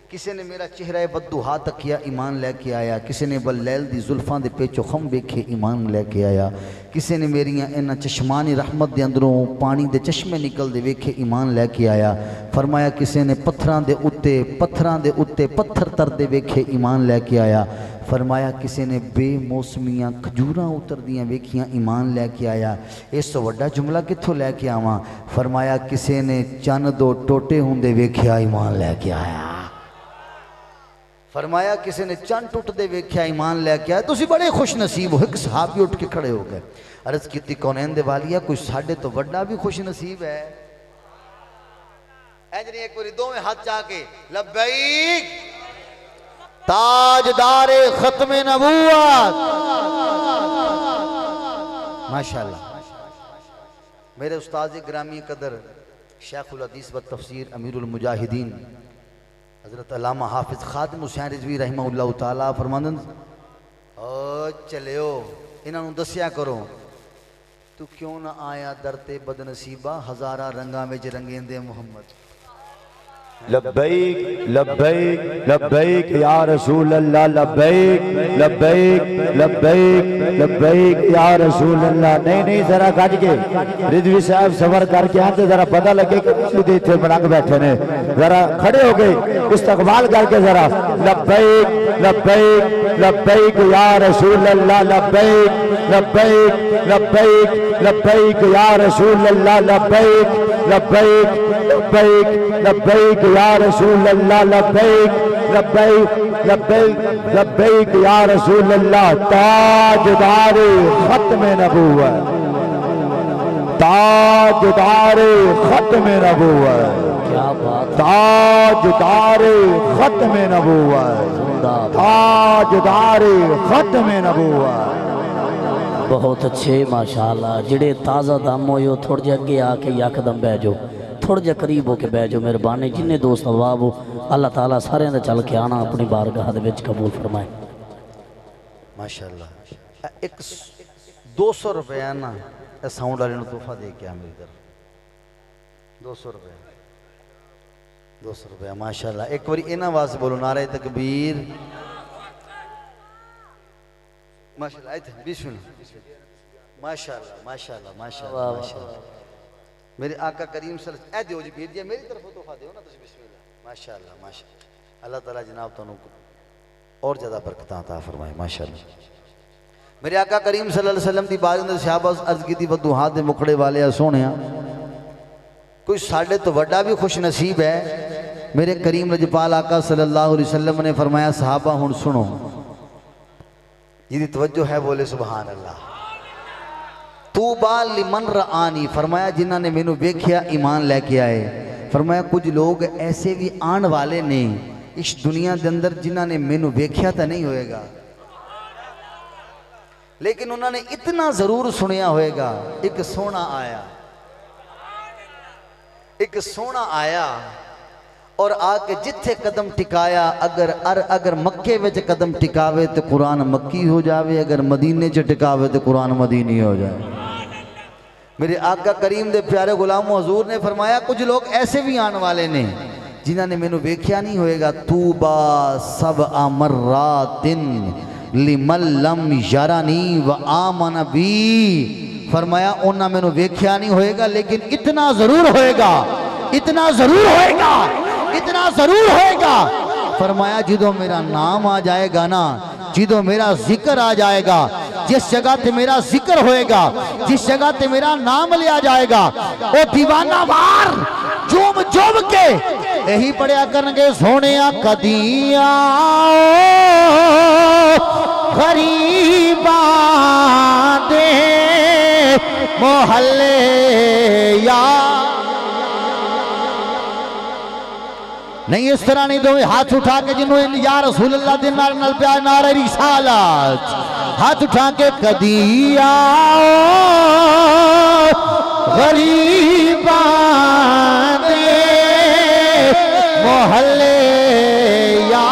کسی نے میرا چہرہ بددوہا تکیا ایمان لے کے آیا کسی نے باللیل دی زلفان دے پیچو خم بیکھے ایمان لے کے آیا کسی نے میری اینا چشمانی رحمت دے اندروں پانی دے چشمے نکل دے ویکھے ایمان لے کے آیا فرمایا کسی نے پتھران دے اتے پتھر تر دے ویکھے ایمان لے کے آیا فرمایا کسی نے بے موسمیاں کھجوراں اتر دیاں ویکھیاں ایمان لے کے آیا اس تو وڈا جملہ کتھوں لے کے آواں فرمایا کسی نے چند دو ٹوٹے ہوندے ویکھیا ایمان لے کے آیا فرمایا کسی نے چند ٹوٹ دے ویکھیا ایمان لے کے آیا تسی بڑے خوش نصیب ہو ایک صحابی اٹھ کے کھڑے ہو گئے عرض کیتی کونین دے والیا کوئی ساڑھے تو وڈا بھی خوش نصیب ہے اینجنی ایک بری دو میں ہاتھ چاہ کے لبیک تاجدار ختم نبوت ماشاءاللہ میرے استاد گرامی قدر شیخ الحدیث و تفسیر امیر المجاہدین حضرت علامہ حافظ خادم حسین رضوی رحمہ اللہ تعالیٰ فرماندن او چلیو انہوں دسیا کرو تو کیوں نہ آیا درتے بدنصیبہ ہزارہ رنگاں وچ رنگین دے محمد لبیک لبیک لبیک یا رسول اللہ لبیک لبیک لبیک لبیک یا رسول اللہ نہیں ذرا گج کے رضوی صاحب سفر کر کے آتے ذرا پتہ لگے کہ مجھے اتنے بڑک بیٹھے نے ذرا کھڑے ہو گئے استقبال کر کے ذرا لبیک لبیک لبیک یا رسول اللہ لبیک لبیک لبیک لبیک یا رسول اللہ لبیک لبیک لبیک لبیک یا رسول اللہ لبیک لبیک لبیک لبیک یا رسول اللہ تاجدار ختم نبوت تاجدار ختم نبوت کیا بات تاجدار ختم نبوت تاجدار ختم نبوت بہت اچھے ماشاءاللہ جڑے تازہ دم ہوئے ہو تھوڑ جے اگے آ کے یک دم بہ جو تھوڑ جے قریب ہو کے بہ جو مہربانی جنہیں دوست احباب ہو اللہ تعالیٰ سارے اندر چل کے آنا اپنی بارگاہ دے وچ قبول فرمائے ماشاءاللہ ایک 200 روپے نا ساؤنڈ والے نے تحفہ دے کے میری طرف 200 روپے ماشاءاللہ ایک باری انہاں واسطے بولو نعرہ تکبیر ماشاءاللہ آئیتے بسم اللہ ماشاءاللہ ماشاءاللہ ماشاءاللہ ماشاءاللہ میرے آقا کریم صلی اللہ علیہ وسلم اے دیو جی بھیج دیا میری طرف تحفہ دیو نا تو بسم اللہ ماشاءاللہ ماشاءاللہ اللہ تعالیٰ جناب تانوں کو اور زیادہ برکتاں عطا فرمائے ماشاءاللہ میرے آقا کریم صلی اللہ علیہ وسلم دی بارے اندر صحابہ عرض کی تھی ودوہات دے مکڑے والے سونیاں کوئی ساڑھے تو وڈا بھی خوش نصیب ہے میرے کریم لجپال آقا صلی اللہ علیہ وسلم نے فرمایا صحابہ ہن سنو یہ توجہ ہے بولے سبحان اللہ توبا لمن رآنی فرمایا جنہاں نے میں نو ویکھیا ایمان لے کے آئے فرمایا کچھ لوگ ایسے بھی آن والے نے اس دنیا دے اندر جنہاں نے میں نو ویکھیا تا نہیں ہوئے گا لیکن انہوں نے اتنا ضرور سنیا ہوئے گا ایک سونا آیا اور آکے جتھے قدم ٹکایا اگر مکے وچ قدم ٹکاوے تو قرآن مکی ہو جاوے اگر مدینے چ ٹکاوے تو قرآن مدینی ہو جائے میرے آقا کریم دے پیارے غلام حضور نے فرمایا کچھ لوگ ایسے بھی آن والے نے جنہاں نے میں نو ویکھیا نہیں ہوئے گا توبا سبع مرات لمن لم یرانی و آمن بی فرمایا انہاں میں نو ویکھیا نہیں ہوئے گا لیکن اتنا ضرور ہوئے گا اتنا ضرور ہوئے گا اتنا ضرور ہوئے گا فرمایا جدو میرا نام آ جائے گا نا جدو میرا ذکر آ جائے گا جس جگہ تے میرا ذکر ہوئے گا جس جگہ تے میرا نام لیا جائے گا او دیوانہ وار جوم کے یہی پڑھیا کرنگے سونیا قدیاں غریبان دے محلے یا نہیں اس طرح نہیں دو ہاتھ اٹھا کے جنہوں یا رسول اللہ دن نال پیار نعرہ رسالت ہاتھ اٹھا کے قدیاں غریبان دے محلے یا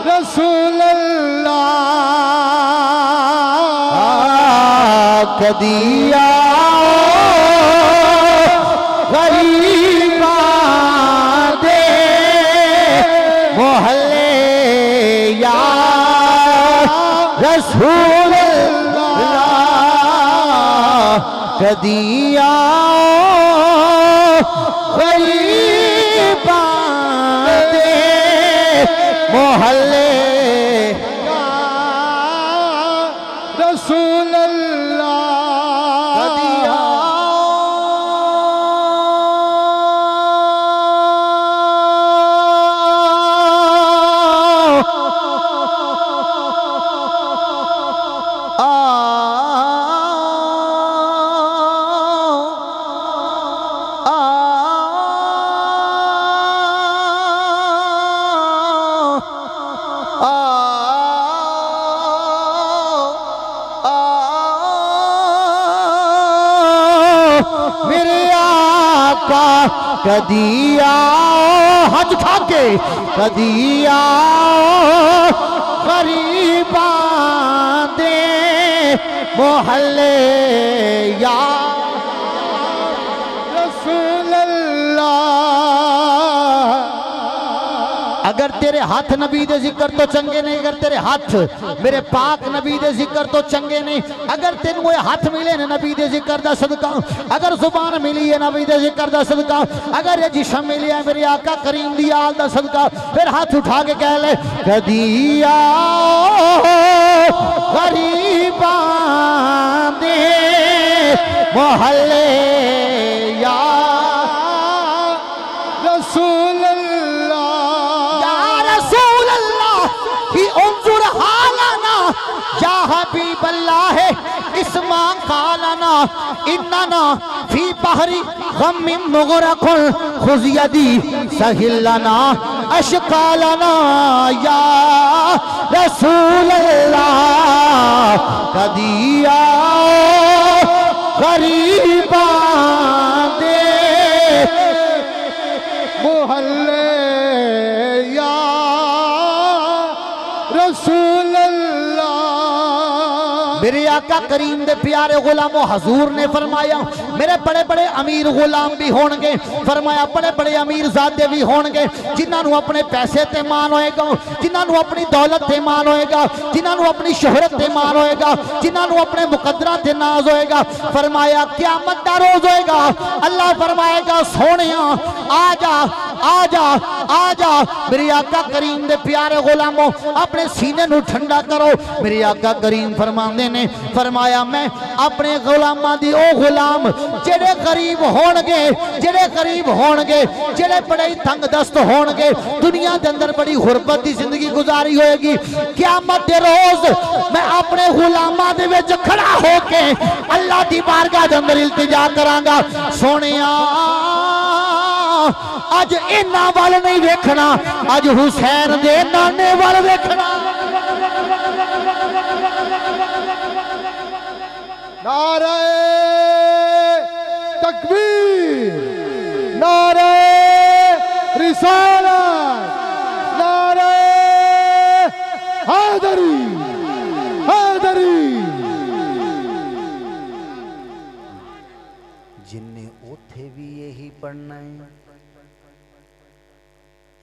رسول اللہ قدیاں غریبان دے محلے یا رسول اللہ قدیاں غریبان دے محلے یا رسول اللہ قدیاں آقا کدی آؤ ہاتھ اٹھا کے کدی آؤ غریباں دے محلے یا رسول اللہ اگر تیرے ہاتھ نبی دے ذکر تو چنگے نہیں اگر تیرے ہاتھ میرے پاک نبی دے ذکر تو چنگے نہیں اگر تینوں یہ ہاتھ ملے نے نبی دے ذکر دا صدقہ اگر زبان ملی ہے نبی دے ذکر دا صدقہ اگر یہ جسم ملی ہے میرے آقا کریم دی آل دا صدقہ پھر ہاتھ اٹھا کے کہہ لے کدی آؤ غریباں دے محلے یا رسول انظر حالنا یا حبیب اللہ اسما قالنا اننا فی بحر غم مغرق خذ یدی سہل لنا اشکالنا یا رسول اللہ کدی آؤ غریباں دے محلے رسول اللہ میرے آقا کریم دے پیارے غلاموں حضور نے فرمایا میرے بڑے بڑے امیر غلام بھی ہونگے فرمایا بڑے بڑے امیر زادے بھی ہونگے جنہاں نو اپنے پیسے تے مان ہوئے گا جنہاں نو اپنی دولت تے مان ہوئے گا جنہاں نو اپنی شہرت تے مان ہوئے گا جنہاں نو اپنے مقدرات تے ناز ہوئے گا فرمایا قیامت دا روز ہوئے گا اللہ فرمائے گا سونیاں آجا آجا آجا میرے آقا کریم دے پیارے غلاموں اپنے سینے نو ٹھنڈا کرو میرے آقا کریم فرماندے نے فرمایا میں اپنے غلاماں دی او غلام جڑے غریب ہونگے جڑے غریب ہونگے جڑے بڑے تنگ دست ہونگے دنیا دے اندر بڑی غربت دی زندگی گزاری ہوئے گی قیامت دے روز میں اپنے غلاماں دے وچ کھڑا ہو کے اللہ دی بارگاہ دے اندر التجا کرانگا سونیاں آج انہاں وال نہیں دیکھنا آج حسین دے نانے وال دیکھنا نعرہ تکبیر نعرہ رسالت نعرہ حیدری حیدری جن نے اوتھے بھی یہی پڑھنا ہے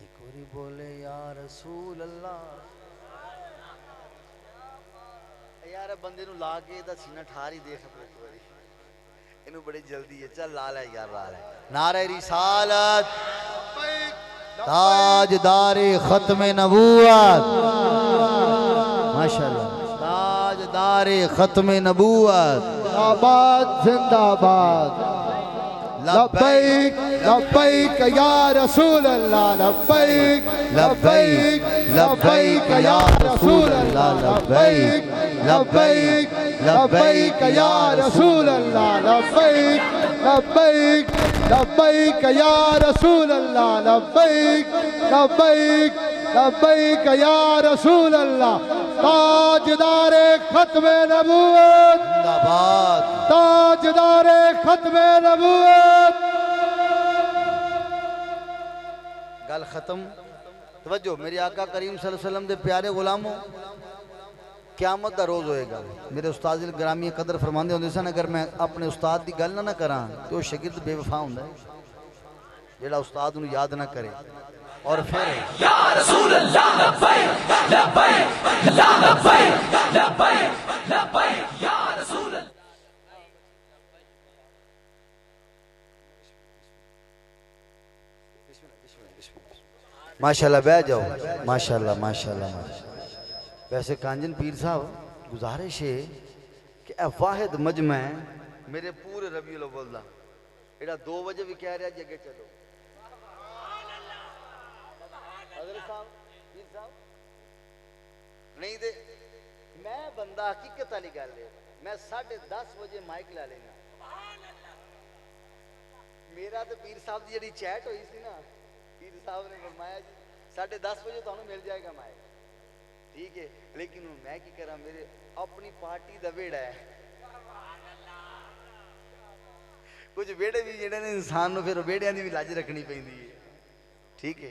ایک وری بولے یا رسول اللہ یار بندے نو لا کے دا سینہ ٹھاری دیکھ انہوں بڑی جلدی ہے چل لال ہے یار لال ہے نعرہ رسالت تاجدار ختم نبوت ماشاءاللہ تاجدار ختم نبوت آباد زندہ باد لبیک لبیک یا رسول اللہ لبیک لبیک لبیک یا رسول اللہ لبیک لبیک لبیک یا رسول اللہ لبیک لبیک لبیک یا رسول اللہ لبیک لبیک لبیک یا رسول اللہ تاجدار ختم نبوت زندہ باد تاجدار ختم نبوت گل ختم توجہ میرے آقا کریم صلی اللہ علیہ وسلم دے پیارے غلاموں قیامت دا روز ہوئے گا میرے استاد گرامی قدر فرماندے ہوندے سن اگر میں اپنے استاد دی گل نہ کراں تو وہ شاگرد بے وفا ہوندا ہے جڑا استاد نو یاد نہ کرے اور پھر یا رسول اللہ لبیک لبیک لبیک لبیک لبیک یا رسول اللہ ماشاءاللہ بیٹھ جاؤ ماشاءاللہ ماشاءاللہ ویسے کانجن پیر صاحب گزارش ہے کہ اے واحد مجمع ہے میرے پورے ربیع الاول دا ایڈا 2 بجے بھی کہہ رہا جی اگے چلو حضرت صاحب پیر صاحب نہیں دے میں بندہ حقیقت والی گل ہے میں 10:30 بجے مائک لا لینا میرا تو پیر صاحب دی جڑی چیٹ ہوئی سی نا پیر صاحب نے فرمایا جی 10:30 بجے تانوں مل جائے گا مائک ٹھیک ہے لیکن میں کی کرا میرے اپنی پارٹی دا ویڑا ہے ਕੁਝ ਵਿਹੜੇ ਵੀ ਜਿਹੜੇ ਨੇ ਇਨਸਾਨ ਨੂੰ ਫਿਰ ਵਿਹੜਿਆਂ ਦੀ ਵੀ ਲੱਜ ਰੱਖਣੀ ਪੈਂਦੀ ਹੈ ਠੀਕ ਹੈ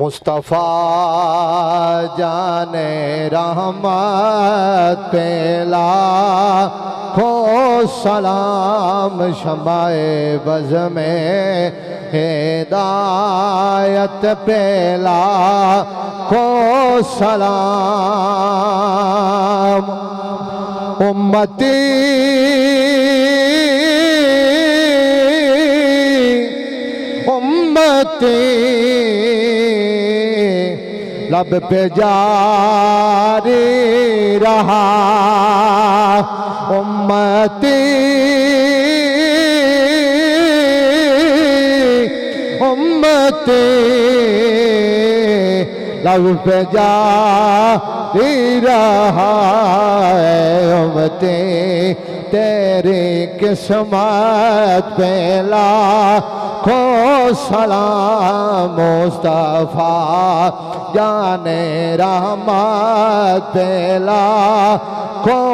مصطفیٰ جان رحمت پہ لاکھوں سلام، شمع بز میں ہدایت پہ لاکھوں سلام، امتی لب پہ جاری رہا، امتی لب پہ جاری رہا، امتی تیری قسمت پہ لاکھوں سلام، مصطفیٰ جان رحمت پہ لاکھوں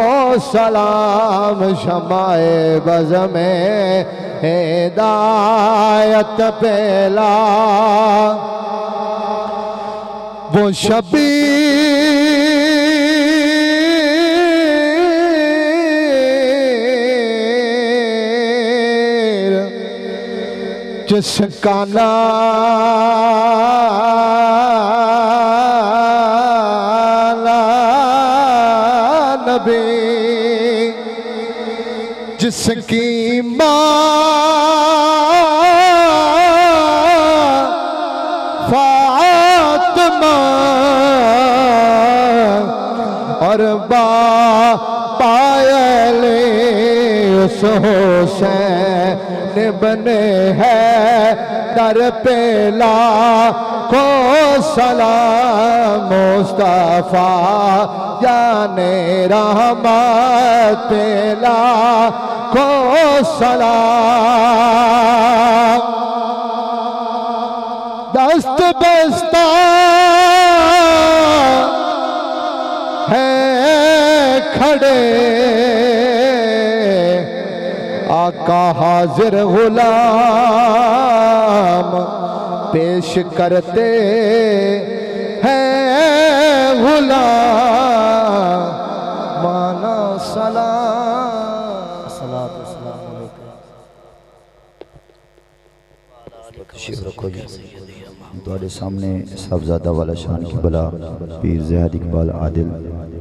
سلام، شمع بز میں ہدایت پہ وہ شبیر جس کا نام نبی، جس کی ماں فاطمہ اور پائل اس حسین بنے ہے در پہ لاکھوں سلام، مصطفیٰ جان رحمت پہ لاکھوں سلام، دست بستہ ہے کھڑے آقا حاضر غلام، پیش کرتے ہیں غلام مانا سلام، الصلاۃ والسلام علیکم۔ تشریف رکھو جی، تمہارے سامنے صاحبزادہ والا شان کی بلا پیر زہد اقبال عادل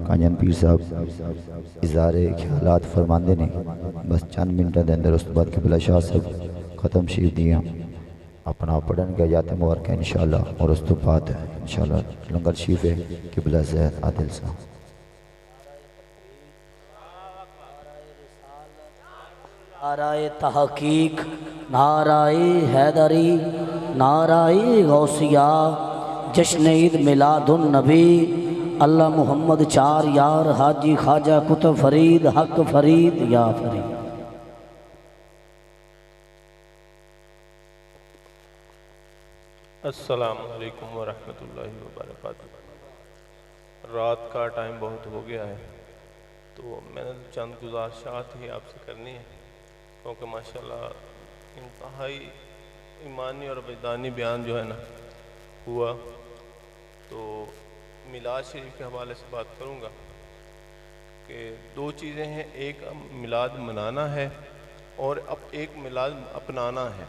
کانجن پیر صاحب اظہار خیالات فرماندے نے، بس چند منٹوں دے اندر اس بعد قبلہ شاہ صاحب ختم شریف دیا اپنا پڑھن کے آیات مبارکہ انشاءاللہ، اور اس تو بعد انشاءاللہ لنگر شریف ہے قبلہ زہد عادل صاحب۔ نعرہ تحقیق، نعرہ حیدری، نعرہ غوثیہ، جشن عید میلاد النبی، اللہ محمد چار یار، حاجی خواجہ کتب فرید، حق فرید یا فرید۔ السلام علیکم ورحمۃ اللہ وبرکاتہ۔ رات کا ٹائم بہت ہو گیا ہے، تو میں نے چند گزارشات ہی آپ سے کرنی ہے، کیونکہ ماشاءاللہ انتہائی ایمانی اور وجدانی بیان جو ہے نا ہوا، تو میلاد شریف کے حوالے سے بات کروں گا کہ دو چیزیں ہیں، ایک میلاد منانا ہے اور ایک میلاد اپنانا ہے۔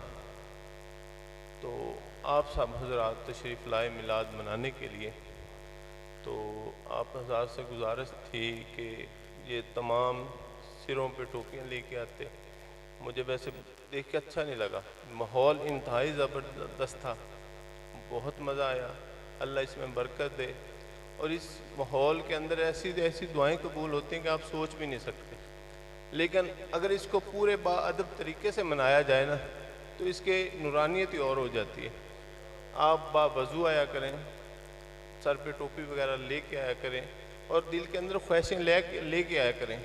تو آپ سب حضرات تشریف لائے میلاد منانے کے لیے، تو آپ حضرات سے گزارش تھی کہ یہ تمام سروں پہ ٹوپیاں لے کے آتے، مجھے ویسے دیکھ کے اچھا نہیں لگا، ماحول انتہائی زبردست تھا، بہت مزہ آیا، اللہ اس میں برکت دے، اور اس ماحول کے اندر ایسی دعائیں قبول ہوتی ہیں کہ آپ سوچ بھی نہیں سکتے۔ لیکن اگر اس کو پورے باادب طریقے سے منایا جائے نا تو اس کے نورانیت ہی اور ہو جاتی ہے۔ آپ باوضو آیا کریں، سر پہ ٹوپی وغیرہ لے کے آیا کریں، اور دل کے اندر خواہشیں لے کے آیا کریں،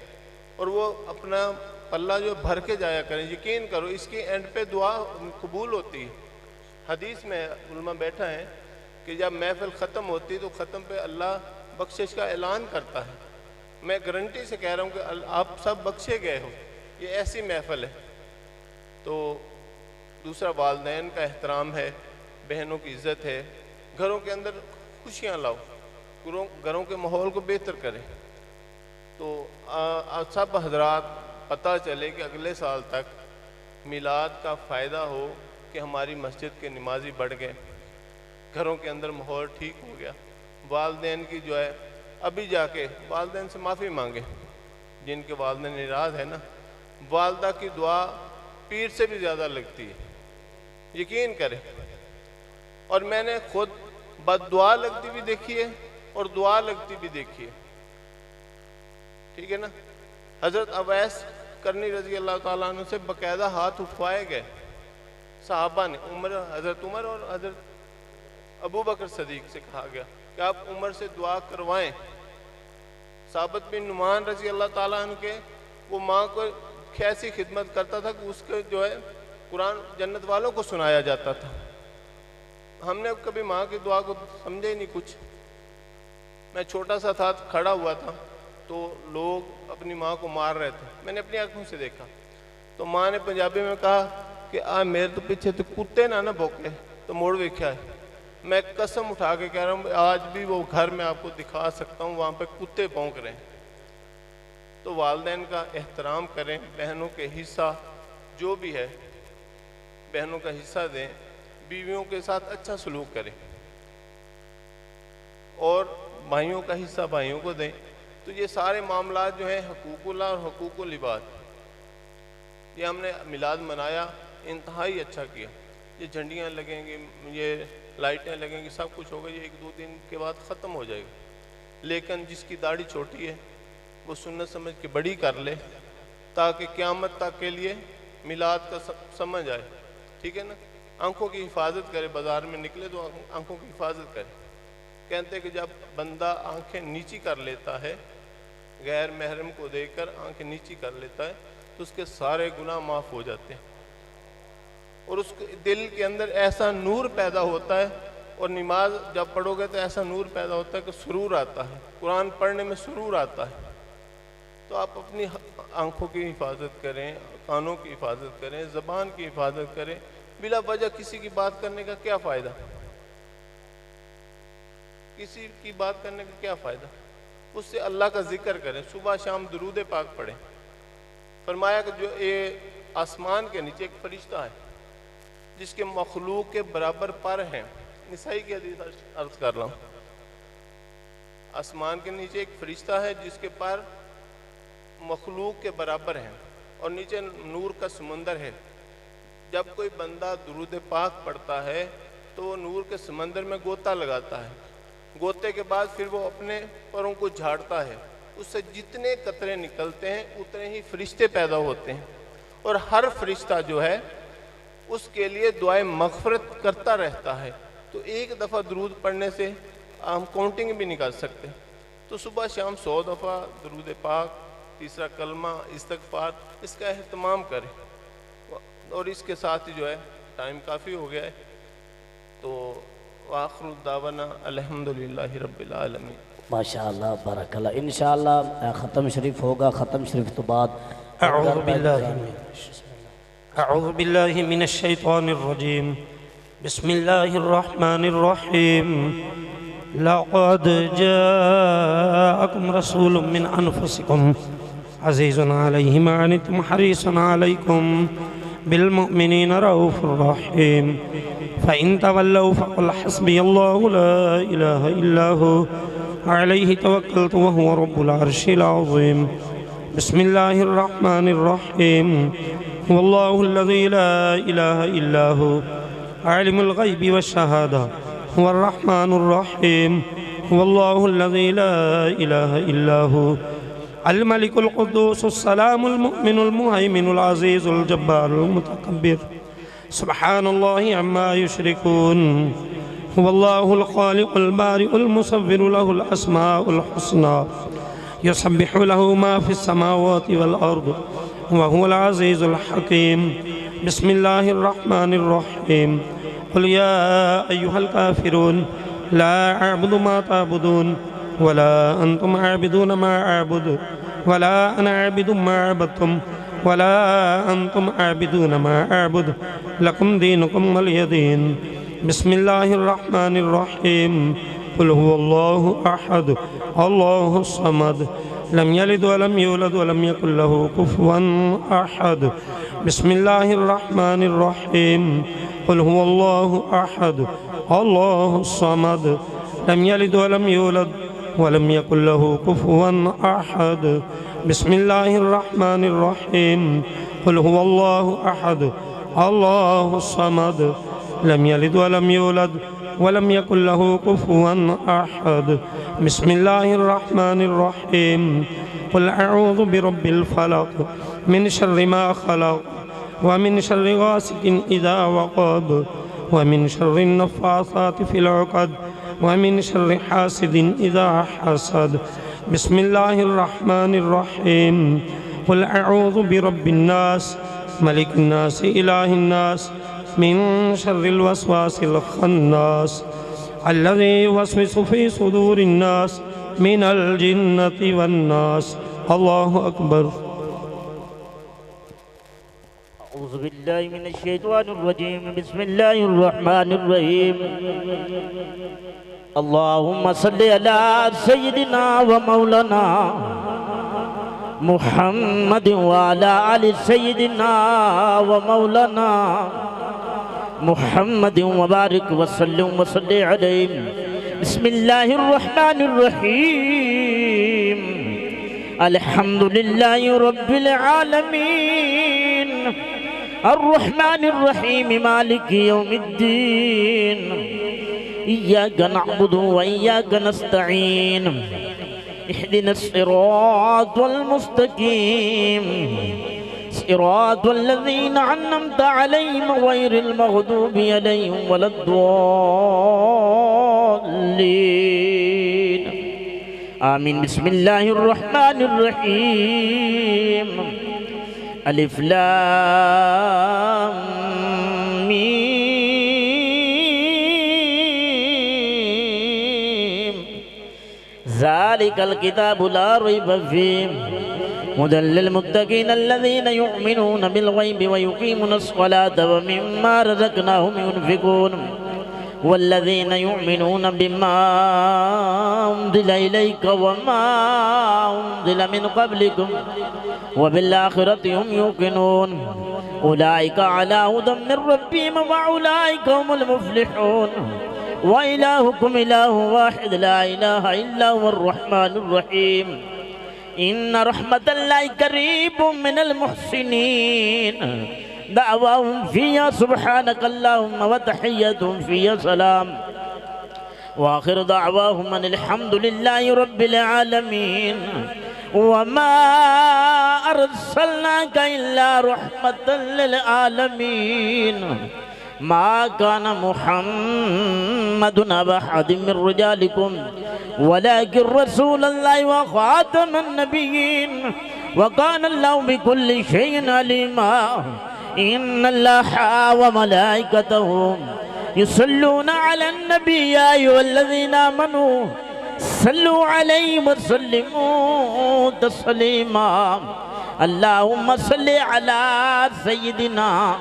اور وہ اپنا پلہ جو بھر کے جایا کریں۔ یقین کرو اس کی اینڈ پہ دعا قبول ہوتی ہے۔ حدیث میں علماء بیٹھا ہے کہ جب محفل ختم ہوتی تو ختم پہ اللہ بخشش کا اعلان کرتا ہے۔ میں گارنٹی سے کہہ رہا ہوں کہ آپ سب بخشے گئے ہو، یہ ایسی محفل ہے۔ تو دوسرا والدین کا احترام ہے، بہنوں کی عزت ہے، گھروں کے اندر خوشیاں لاؤ، گھروں کے ماحول کو بہتر کریں، تو سب حضرات پتہ چلے کہ اگلے سال تک میلاد کا فائدہ ہو کہ ہماری مسجد کے نمازی بڑھ گئے، گھروں کے اندر ماحول ٹھیک ہو گیا۔ والدین کی جو ہے ابھی جا کے والدین سے معافی مانگے، جن کے والدین ناراض ہے نا، والدہ کی دعا پیر سے بھی زیادہ لگتی ہے، یقین کریں۔ اور میں نے خود بد دعا لگتی بھی دیکھی ہے اور دعا لگتی بھی دیکھی ہے، ٹھیک ہے نا۔ حضرت اویس کرنی رضی اللہ تعالیٰ عنہ سے باقاعدہ ہاتھ اٹھوائے گئے صحابہ نے، حضرت عمر اور حضرت ابو بکر صدیق سے کہا گیا کہ آپ عمر سے دعا کروائیں۔ ثابت بن نعمان رضی اللہ تعالیٰ عنہ کے، وہ ماں کو کیسی خدمت کرتا تھا کہ اس کے جو ہے قرآن جنت والوں کو سنایا جاتا تھا۔ ہم نے کبھی ماں کی دعا کو سمجھے ہی نہیں کچھ۔ میں چھوٹا سا تھا، کھڑا ہوا تھا، تو لوگ اپنی ماں کو مار رہے تھے، میں نے اپنی آنکھوں سے دیکھا، تو ماں نے پنجابی میں کہا کہ میرے تو پیچھے تو کتے نہ بھوکے تو موڑ ویکھیا ہے۔ میں قسم اٹھا کے کہہ رہا ہوں آج بھی وہ گھر میں آپ کو دکھا سکتا ہوں، وہاں پہ کتے بھونک رہے ہیں۔ تو والدین کا احترام کریں، بہنوں کے حصہ جو بھی ہے بہنوں کا حصہ دیں، بیویوں کے ساتھ اچھا سلوک کریں، اور بھائیوں کا حصہ بھائیوں کو دیں۔ تو یہ سارے معاملات جو ہیں حقوق اللہ اور حقوق العباد، یہ ہم نے میلاد منایا، انتہائی اچھا کیا۔ یہ جھنڈیاں لگیں گی، یہ لائٹیں لگیں گی، سب کچھ ہوگا، یہ 1-2 دن کے بعد ختم ہو جائے گا۔ لیکن جس کی داڑھی چھوٹی ہے وہ سنت سمجھ کے بڑی کر لے، تاکہ قیامت تک کے لیے میلاد کا سمجھ آئے، ٹھیک ہے نا۔ آنکھوں کی حفاظت کرے، بازار میں نکلے تو آنکھوں کی حفاظت کرے۔ کہتے ہیں کہ جب بندہ آنکھیں نیچی کر لیتا ہے، غیر محرم کو دیکھ کر آنکھیں نیچی کر لیتا ہے، تو اس کے سارے گناہ معاف ہو جاتے ہیں، اور اس کے دل کے اندر ایسا نور پیدا ہوتا ہے، اور نماز جب پڑھو گے تو ایسا نور پیدا ہوتا ہے کہ سرور آتا ہے، قرآن پڑھنے میں سرور آتا ہے۔ تو آپ اپنی آنکھوں کی حفاظت کریں، کانوں کی حفاظت کریں، زبان کی حفاظت کریں۔ بلا وجہ کسی کی بات کرنے کا کیا فائدہ؟ کسی کی بات کرنے کا کیا فائدہ؟ اس سے اللہ کا ذکر کریں، صبح شام درود پاک پڑھیں۔ فرمایا کہ جو یہ آسمان کے نیچے ایک فرشتہ ہے جس کے مخلوق کے برابر پر ہیں، نسائی کی حدیث عرض کر رہا ہوں، آسمان کے نیچے ایک فرشتہ ہے جس کے پر مخلوق کے برابر ہیں، اور نیچے نور کا سمندر ہے۔ جب کوئی بندہ درود پاک پڑھتا ہے تو وہ نور کے سمندر میں غوطہ لگاتا ہے، غوطے کے بعد پھر وہ اپنے پروں کو جھاڑتا ہے، اس سے جتنے قطرے نکلتے ہیں اتنے ہی فرشتے پیدا ہوتے ہیں، اور ہر فرشتہ جو ہے اس کے لیے دعائیں مغفرت کرتا رہتا ہے۔ تو ایک دفعہ درود پڑھنے سے ہم کاؤنٹنگ بھی نہیں کر سکتے، تو صبح شام 100 دفعہ درود پاک، تیسرا کلمہ، استغفار، اس کا اہتمام کریں۔ اور اس کے ساتھ ہی جو ہے ٹائم کافی ہو گیا ہے، تو وآخر الدعوانا الحمدللہ رب العالمین۔ ماشاءاللہ، بارک اللہ۔ انشاءاللہ ختم شریف ہوگا، ختم شریف تو بعد أعوذ بالله من الشيطان الرجيم بسم الله الرحمن الرحيم لقد جاءكم رسول من أنفسكم عزيز عليه ما عنتم حريص عليكم بالمؤمنين رؤوف رحيم فإن تولوا فقل حسبي الله لا إله إلا هو عليه توكلت وهو رب العرش العظيم بسم الله الرحمن الرحيم هو الله الذي لا إله إلا هو عالم الغيب والشهادة هو الرحمن الرحيم هو الله الذي لا إله إلا هو الملك القدوس السلام المؤمن المهيمن العزيز الجبار المتكبر سبحان الله عما يشركون هو الله الخالق البارئ المصور له الأسماء الحسنى يسبح له ما في السماوات والأرض وهو العزيز الحكيم بسم الله الرحمن الرحيم قل يا أيها الكافرون لا أعبد ما تعبدون ولا أنتم عابدون ما أعبد ولا أنا عابد ما عبدتم ولا أنتم عابدون ما أعبد لكم دينكم ولي دين بسم الله الرحمن الرحيم قل هو الله أحد الله الصمد لم يلد ولم يولد ولم يكن له كفوا أحد بسم الله الرحمن الرحيم قل هو الله أحد الله الصمد لم يلد ولم يولد ولم يكن له كفوا أحد بسم الله الرحمن الرحيم قل هو الله أحد الله الصمد لم يلد ولم يولد ولم يكن له كفوا أحد بسم الله الرحمن الرحيم قل أعوذ برب الفلق من شر ما خلق ومن شر غاسق إذا وقب ومن شر النفاثات في العقد ومن شر حاسد إذا حسد بسم الله الرحمن الرحيم قل أعوذ برب الناس ملك الناس إله الناس من شر الوسواس الخناس الذي يوسوس في صدور الناس من الجنة والناس الله أكبر أعوذ بالله من الشيطان الرجيم بسم الله الرحمن الرحيم اللهم صل على سيدنا ومولانا محمد وعلى آل سيدنا ومولانا محمد وبارك وسلم وصل عليه بسم الله الرحمن الرحيم الحمد لله رب العالمين الرحمن الرحيم مالك يوم الدين إياك نعبد وإياك نستعين اهدنا الصراط المستقيم صراط الذين أنعمت عليهم غير المغضوب عليهم ولا الضالين آمين بسم الله الرحمن الرحيم ألف لام ميم ذلك الكتاب لا ريب فيه هدى للمتقين الذين يؤمنون بالغيب ويقيمون الصلاة ومما رزقناهم ينفقون والذين يؤمنون بما أنزل إليك وما أنزل من قبلكم وبالآخرة هم يوقنون أولئك على هدى من ربهم وأولئك هم المفلحون وإلهكم إله واحد لا إله إلا هو الرحمن الرحيم إن رحمة الله قريب من المحسنين دعواهم فيها سبحانك اللهم وتحيتهم فيها سلام وآخر دعواهم أن الحمد لله رب العالمين وما أرسلناك إلا رحمة للعالمين ما كان محمد أبا أحد من رجالكم ولكن رسول الله وخاتم النبيين وكان الله بكل شيء عليما إن الله وملائكته يصلون على النبي يا أيها الذين آمنوا صلوا عليه وسلموا تسليما اللهم صل على سيدنا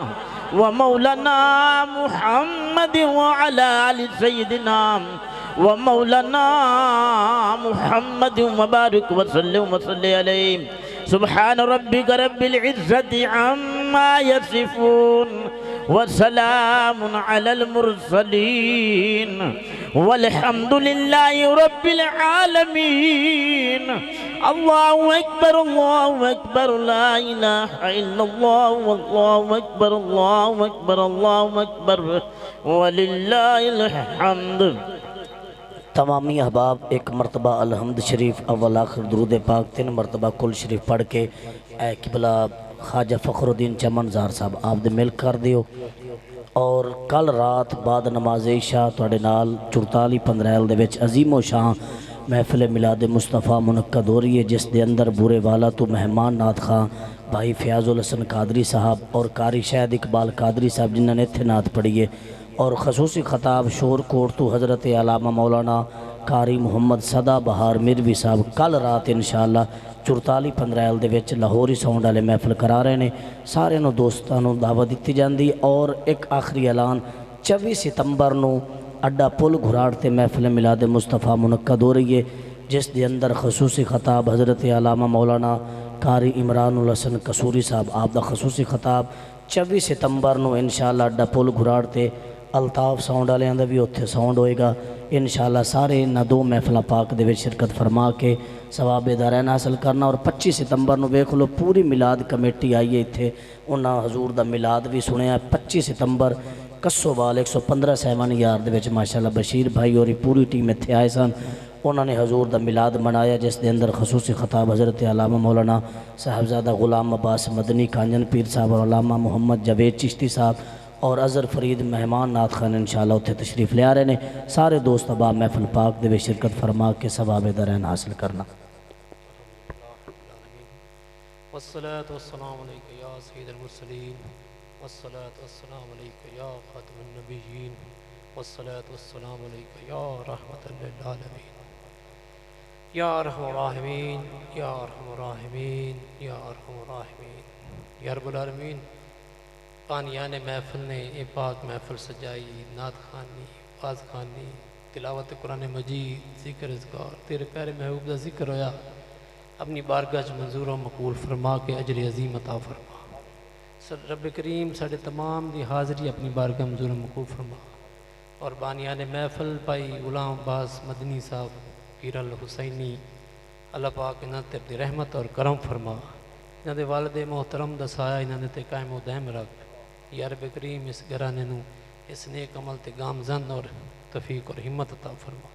ومولانا محمد وعلى آل سيدنا ومولانا محمد وبارك وسلم وصل عليه سبحان ربك رب العزة عما يصفون وسلام على المرسلين والحمد لله رب العالمين الله أكبر الله أكبر لا إله إلا الله والله أكبر الله أكبر الله أكبر ولله الحمد تمامی احباب ایک مرتبہ الحمد شریف اول آخر درود پاک 3 مرتبہ کل شریف پڑھ کے اے قبلہ خواجہ فخر الدین چمن زار صاحب آپ دے مل کر دیو اور کل رات بعد نماز عشاء توڑے نال 44-15 دے وچ عظیم و شان محفل میلاد مصطفیٰ منعقد ہو رہی ہے جس دے اندر بورے والا تو مہمان نعت خان بھائی فیاض الحسن قادری صاحب اور قاری شاہد اقبال قادری صاحب جنہوں نے اتھے نعت پڑھی ہے اور خصوصی خطاب شور کوٹ تو حضرت علامہ مولانا قاری محمد صدا بہار میروی صاحب کل رات انشاءاللہ 44-15 دے وچ لاہوری ساؤنڈ والے محفل کرا رہے ہیں سارے نو دوستانوں دعوت دیتی جاندی اور ایک آخری اعلان 24 ستمبر نو اڈا پل گھراڑ تے محفل میلاد مصطفیٰ منعقد ہو رہی ہے، جس دے اندر خصوصی خطاب حضرت علامہ مولانا قاری عمران الحسن قصوری صاحب آپ دا خصوصی خطاب 24 ستمبر نو انشاءاللہ اڈا پل گھراڑ تے الطاف ساؤنڈ والے دا بھی اتھے ساؤنڈ ہوئے گا انشاءاللہ۔ سارے نہ دو محفلہ پاک دے وچ شرکت فرما کے ثواب دارین حاصل کرنا۔ اور 25 ستمبر نو ویکھ لو پوری میلاد کمیٹی آئی ہے اتھے، انہاں حضور دا میلاد بھی سنیا۔ 25 ستمبر کسووال 115 سیون یار دے وچ ماشاءاللہ بشیر بھائی اور پوری ٹیم اتھے آئے سن، انہوں نے حضور دا میلاد منایا، جس دے اندر خصوصی خطاب حضرت علامہ مولانا صاحبزادہ غلام عباس مدنی کانجن پیر صاحب اور علامہ محمد جاوید چشتی صاحب اور اظہر فرید مہمان نعت خان انشاءاللہ اتھے تشریف لے آ رہے ہیں۔ سارے دوست احباب محفل پاک دے وچ شرکت فرما کے ثواب دارین حاصل کرنا۔ والصلاة والسلام علیکہ یا سید المرسلین، والصلاة والسلام علیکہ یا خاتم النبیین، والصلاة والسلام علیکہ یا رحمت للعالمین، یا ارحم الراحمین، یا ارحم الراحمین، یا ارحم الراحمین، یا رب العالمین۔ بانیان محفل نے یہ پاک محفل سجائی، نعت خوانی، واز خوانی، تلاوت قرآن مجید، ذکر اذکار، تیرے پیارے محبوب کا ذکر ہویا، اپنی بارگاہ چ منظور و مقبول فرما کے اجر عظیم عطا فرما۔ رب کریم ساڑھے تمام دی حاضری اپنی بارگاہ منظور و مقبول فرما۔ اور بانیان محفل پائی غلام عباس مدنی صاحب پیر الحسینی، اللہ پاک انہاں تے اپنی رحمت اور کرم فرما، انہاں دے والد محترم دا سایہ انہاں دے تے قائم و دائم رکھ۔ یا رب کریم اس گھرانے نو اس نیک عمل تے گامزن اور توفیق اور ہمت عطا فرما۔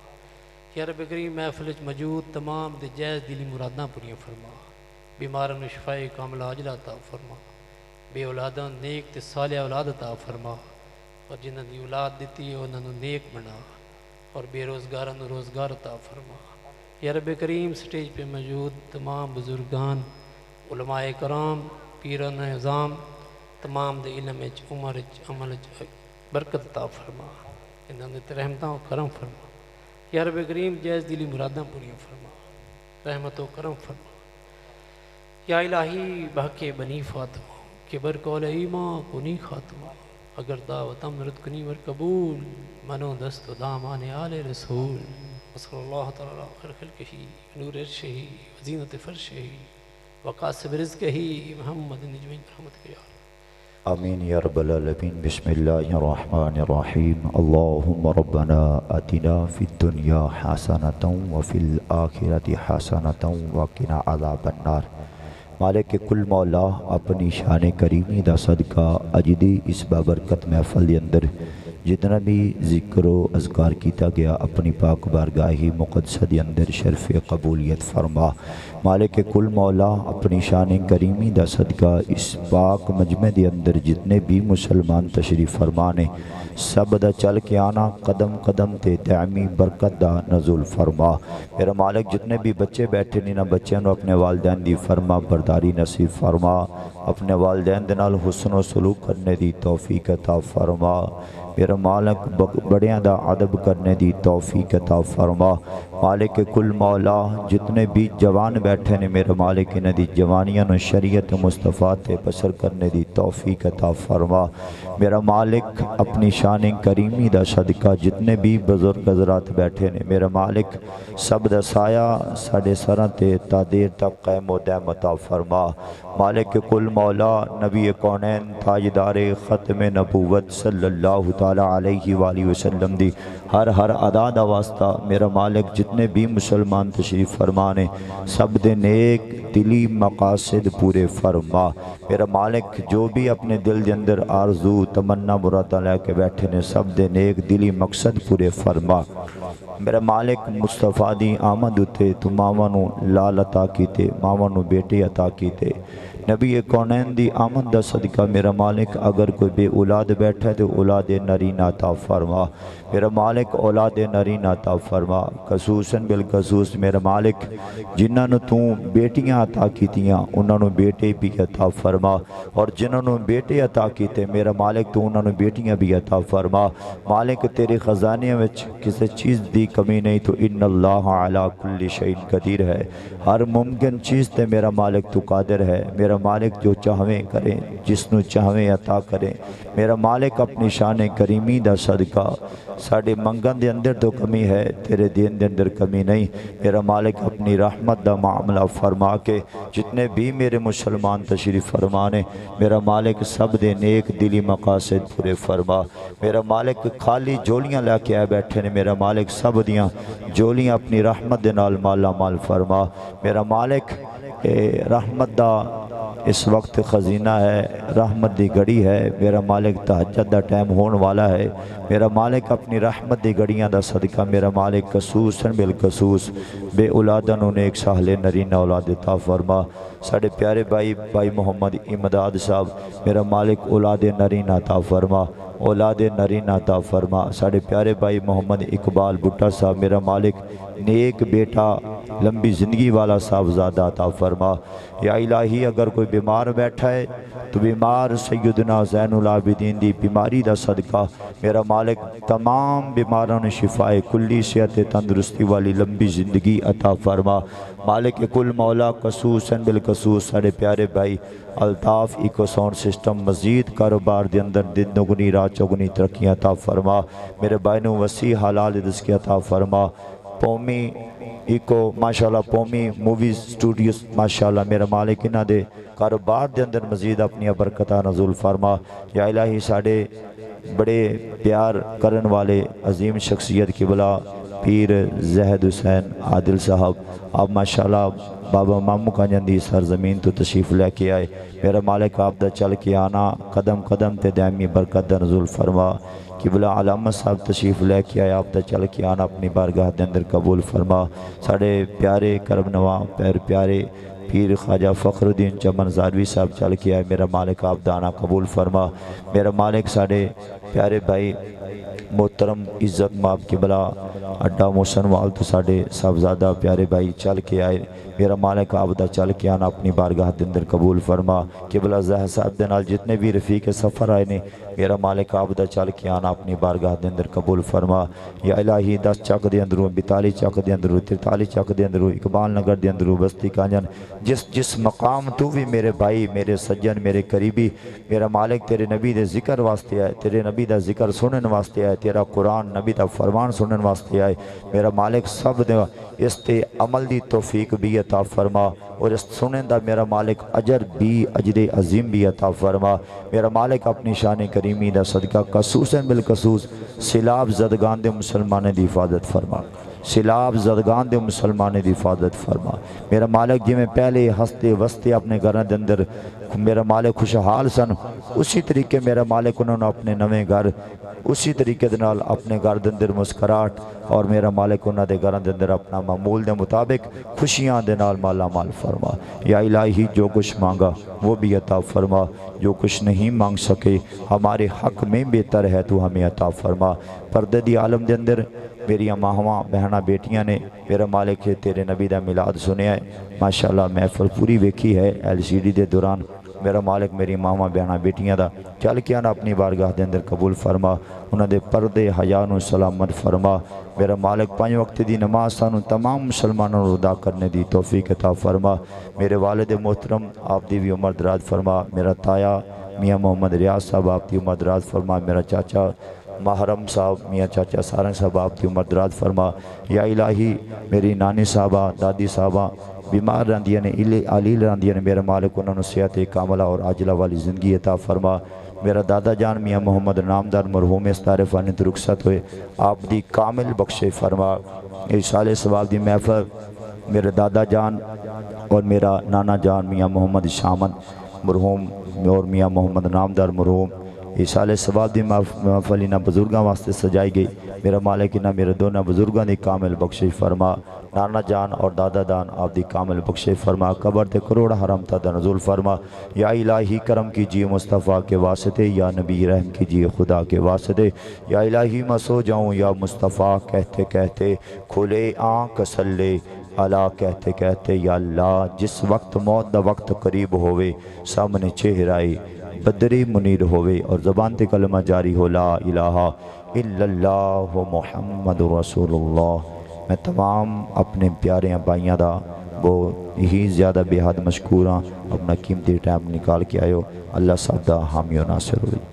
یا رب کریم محفل وچ موجود تمام دے جائز دلی مراداں پوریاں فرما، بیماراں نو شفائے کاملہ عاجلہ عطا فرما، بے اولاداں نیک تے صالح اولاد عطا فرما، اور جنہاں دی اولاد دیتی ہے انہاں نو نیک بنا، اور بے روزگاراں نو روزگار عطا فرما۔ یا رب کریم سٹیج پہ موجود تمام بزرگان، علماء کرام، پیران اعظام، تمام دے علم وچ عمر وچ عمل وچ برکت عطا فرما، انہاں دے رحمتاں و کرم فرما۔ یا رب کریم جائز دلی مراداں پوریاں فرما، رحمت و کرم فرما۔ یا الہی بحق بنی فاطمہ کہ بر قول ایمان کنی خاتمہ، اگر دعوتم رد کنی ور قبول، منو دست و دامان آل رسول، وصلی اللہ تعالی علی خیر خلقہ نور عرشہ وزینت فرشہ وقاسب رزقہ محمد نجمین رحمت کے آمین یا رب العالمین۔ بسم اللہ الرحمن الرحیم۔ اللہم ربنا آتنا فی الدنیا حسنۃ وفی الآخرۃ حسنۃ وقنا عذاب النار۔ مالک کل مولا اپنی شان کریمی دا صدقہ اجدی اس بابرکت محفل دے اندر جتنا بھی ذکر و اذکار کیتا گیا اپنی پاک بارگاہی مقدسہ دے اندر شرف قبولیت فرما۔ مالک کل مولا اپنی شان کریمی دا صدقہ اس پاک مجمع دے اندر جتنے بھی مسلمان تشریف فرمانے سب دا چل کے آنا قدم قدم تے دائمی برکت دا نزول فرما۔ میرا مالک جتنے بھی بچے بیٹھے نینا بچیاں نو اپنے والدین دی فرما برداری نصیب فرما، اپنے والدین دے نال حسن و سلوک کرنے دی توفیق عطا فرما۔ میرا مالک بڑیاں دا ادب کرنے دی توفیق عطا فرما۔ مالک کل مولا جتنے بھی جوان بیٹھے نے میرا مالک انہاں دی جوانیاں نو شریعت مصطفیٰ تے بسر کرنے دی توفیق عطا فرما۔ میرا مالک اپنی شان کریمی دا صدقہ جتنے بھی بزرگ حضرات بیٹھے نے میرا مالک سب دا سایہ ساڑے سراں تے تا دیر تک قائم و دائم عطا فرما۔ مالک کل مولا نبی کونین تاجدار ختم نبوت صلی اللہ تعالی علیہ وآلہ وسلم دی ہر ادا دا واسطہ میرا مالک جتنے بھی مسلمان تشریف فرمانے سب دے نیک دلی مقاصد پورے فرما۔ میرا مالک جو بھی اپنے دل دے اندر آرزو تمنا مرادہ لے کے بیٹھے نے سب دے نیک دلی مقصد پورے فرما۔ میرا مالک مصطفیٰ دی آمد ہوتے تو ماما نو لال عطا کیتے، ماما نو بیٹے عطا کیتے، نبی کونین دی آمد دا صدقہ میرا مالک اگر کوئی بے اولاد بیٹھا ہے تو اولاد نرین عطا فرما۔ میرا مالک اولاد نرین عطا فرما، خصوصاً بالخصوص میرا مالک جنہاں نو تو بیٹیاں عطا کیتیاں انہاں نو بیٹے بھی عطا فرما، اور جنہاں نو بیٹے عطا کیتے میرا مالک تو انہاں نو بیٹیاں بھی عطا فرما۔ مالک تیرے خزانے وچ کسی چیز دی کمی نہیں تو ان اللہ علی کل شیء قدیر ہے، ہر ممکن چیز تے میرا مالک تو قادر ہے۔ میرا میرا مالک جو چاہویں کریں، جس نو چاہویں عطا کریں۔ میرا مالک اپنی شان کریمی دا صدقہ ساڑے منگن دے اندر تو کمی ہے، تیرے دین دے اندر کمی نہیں۔ میرا مالک اپنی رحمت دا معاملہ فرما کے جتنے بھی میرے مسلمان تشریف فرمانے، میرا مالک سب دے نیک دلی مقاصد پورے فرما۔ میرا مالک خالی جولیاں لے کے آئے بیٹھے نے، میرا مالک سب دیاں جولیاں اپنی رحمت دے نال مالا مال فرما۔ میرا مالک رحمت دا اس وقت خزینہ ہے، رحمت دی گھڑی ہے، میرا مالک تہجد دا ٹائم ہون والا ہے۔ میرا مالک اپنی رحمت دی گھڑیاں دا صدقہ میرا مالک خصوصاً بالخصوص بے اولادن انہیں ایک ساحل نرینہ اولاد عطا فرما۔ ساڑھے پیارے بھائی محمد امداد صاحب، میرا مالک اولاد نرینہ عطا فرما، اولاد نرینہ عطا فرما۔ ساڑھے پیارے بھائی محمد اقبال بھٹا صاحب، میرا مالک نیک بیٹا لمبی زندگی والا صاحبزادہ عطا فرما۔ یا الہی اگر کوئی بیمار بیٹھا ہے تو بیمار سیدنا زین العابدین دی بیماری دا صدقہ میرا مالک تمام بیماروں نے شفائے کلی صحت تندرستی والی لمبی زندگی عطا فرما۔ مالک کل مولا خصوصاً بالخصوص سارے پیارے بھائی الطاف ایکو ساؤنڈ سسٹم مزید کاروبار دے اندر دن دگنی رات چگنی ترقی عطا فرما۔ میرے بھائی نو وسیع حلال رزق عطا فرما۔ پومی ایکو ماشاءاللہ پومی موویز سٹوڈیوز ماشاءاللہ میرا مالک انہاں دے کاروبار دے اندر مزید اپنی برکتہ نزول فرما۔ یا الہی ساڑے بڑے پیار کرن والے عظیم شخصیت قبلہ پیر زہد حسین عادل صاحب آپ ماشاءاللہ بابا مامو کانجن دی سرزمین تو تشریف لے کے آئے، میرا مالک آپ دا چل کے آنا قدم قدم تے دائمی برکت دا نزول فرما۔ قبلہ علامہ صاحب تشریف لے کے آئے، آپ دا چل کے آنا اپنی بارگاہ دے اندر قبول فرما۔ ساڑھے پیارے کرم نواں پیارے پیر خواجہ فخر الدین چمن زاروی صاحب چل کے آئے، میرا مالک آپ دانا قبول فرما۔ میرا مالک ساڑھے پیارے بھائی محترم عزت ماب قبلہ اڈا موسن وال تو ساڑھے صاحبزادہ پیارے بھائی چل کے آئے، میرا مالک آپ دا چل کے آنا اپنی بارگاہ دے اندر قبول فرما۔ قبلہ زہر صاحب دے نال جتنے بھی رفیق سفر آئے نے میرا مالک آپ دا چل کے آنا اپنی بارگاہ دے اندر قبول فرما۔ یا الہی 10 چک دے اندروں 42 چک دے اندروں 43 چک دے اندروں اقبال نگر دے اندروں بستی کانجن جس مقام تو بھی میرے بھائی میرے سجن میرے قریبی میرا مالک تیرے نبی دے ذکر واسطے آئے، تیرے نبی دا ذکر سنن واسطے آئے، تیرا قرآن نبی دا فرمان سنن واسطے آئے، میرا مالک سب دے اس تے عمل دی توفیق بھی عطا فرما اور اس سنن دا میرا مالک اجر بھی اجر عظیم بھی عطا فرما۔ میرا مالک اپنی شان کریمی دا صدقہ خصوصاً بالخصوص سیلاب زدگان دے مسلمانے دی حفاظت فرما، سیلاب زدگان دے مسلمانے دی حفاظت فرما۔ میرا مالک جی میں پہلے ہستے وستے اپنے گھروں دے اندر میرا مالک خوشحال سن، اسی طریقے میرا مالک انہوں نے اپنے نویں گھر اسی طریقے دے نال اپنے گھر دے اندر مسکراہٹ اور میرا مالک انہوں دے گھروں دے اندر اپنا معمول دے مطابق خوشیاں دے نال مالا مال فرما۔ یا الہی جو کچھ مانگا وہ بھی عطا فرما، جو کچھ نہیں مانگ سکے ہمارے حق میں بہتر ہے تو ہمیں عطا فرما۔ پردے دی عالم دے اندر میری ماہواں بہنہ بیٹیاں نے میرا مالک تیرے نبی دا میلاد سنیا ہے، ماشاءاللہ محفل پوری ویکھی ہے LCD دے دوران، میرا مالک میری ماہواں بہنہ بیٹیاں دا چل کے آنا اپنی بارگاہ دے اندر قبول فرما، انہاں دے پردے حیا نو سلامت فرما۔ میرا مالک 5 وقت دی نماز سانو تمام مسلمانوں کو ادا کرنے دی توفیق عطا فرما۔ میرے والد محترم آپ دی بھی عمر دراز فرما، میرا تایا میاں محمد ریاض صاحب آپ دی عمر دراز فرما، میرا چاچا محرم صاحب میاں چاچا سارنگ صاحب آپ کی عمر دراز فرما۔ یا الہی میری نانی صاحبہ دادی صاحبہ بیمار رہندیاں نے علیل رہندیاں نے میرا مالک انہوں نے صحت کاملہ اور عاجلہ والی زندگی عطا فرما۔ میرا دادا جان میاں محمد نامدار مرحوم اس دار فانی تو رخصت ہوئے، آپ دی کامل بخشے فرما۔ ارشاد ثواب دی محفل میرے دادا جان اور میرا نانا جان میاں محمد شامن مرحوم اور میاں محمد نامدار مرحوم اشال ثواب دی محفل انہاں بزرگاں واسطے سجائی گئی، میرا مالک انہاں میرے دونوں بزرگاں دی کامل بخشش فرما۔ نانا جان اور دادا دان آپ دی کامل بخشش فرما، قبر تے کروڑ حرم تا نزول فرما۔ یا الہی کرم کیجیے مصطفیٰ کے واسطے، یا نبی رحم کیجیے خدا کے واسطے۔ یا الہی میں سو جاؤں یا مصطفیٰ کہتے کہتے، کھلے آنکھ سلے اللہ کہتے کہتے، یا اللہ جس وقت موت دا وقت قریب ہوئے سامنے چہرائی بدری منیر ہوئے اور زبان تے کلمہ جاری ہو لا الہ الا اللہ محمد رسول اللہ۔ میں تمام اپنے پیارے بھائیاں دا بہت ہی زیادہ بے حد مشکور ہاں، اپنا قیمتی ٹائم نکال کے آئے ہو، اللہ صاحب دا حامی و ناصر ہوئی۔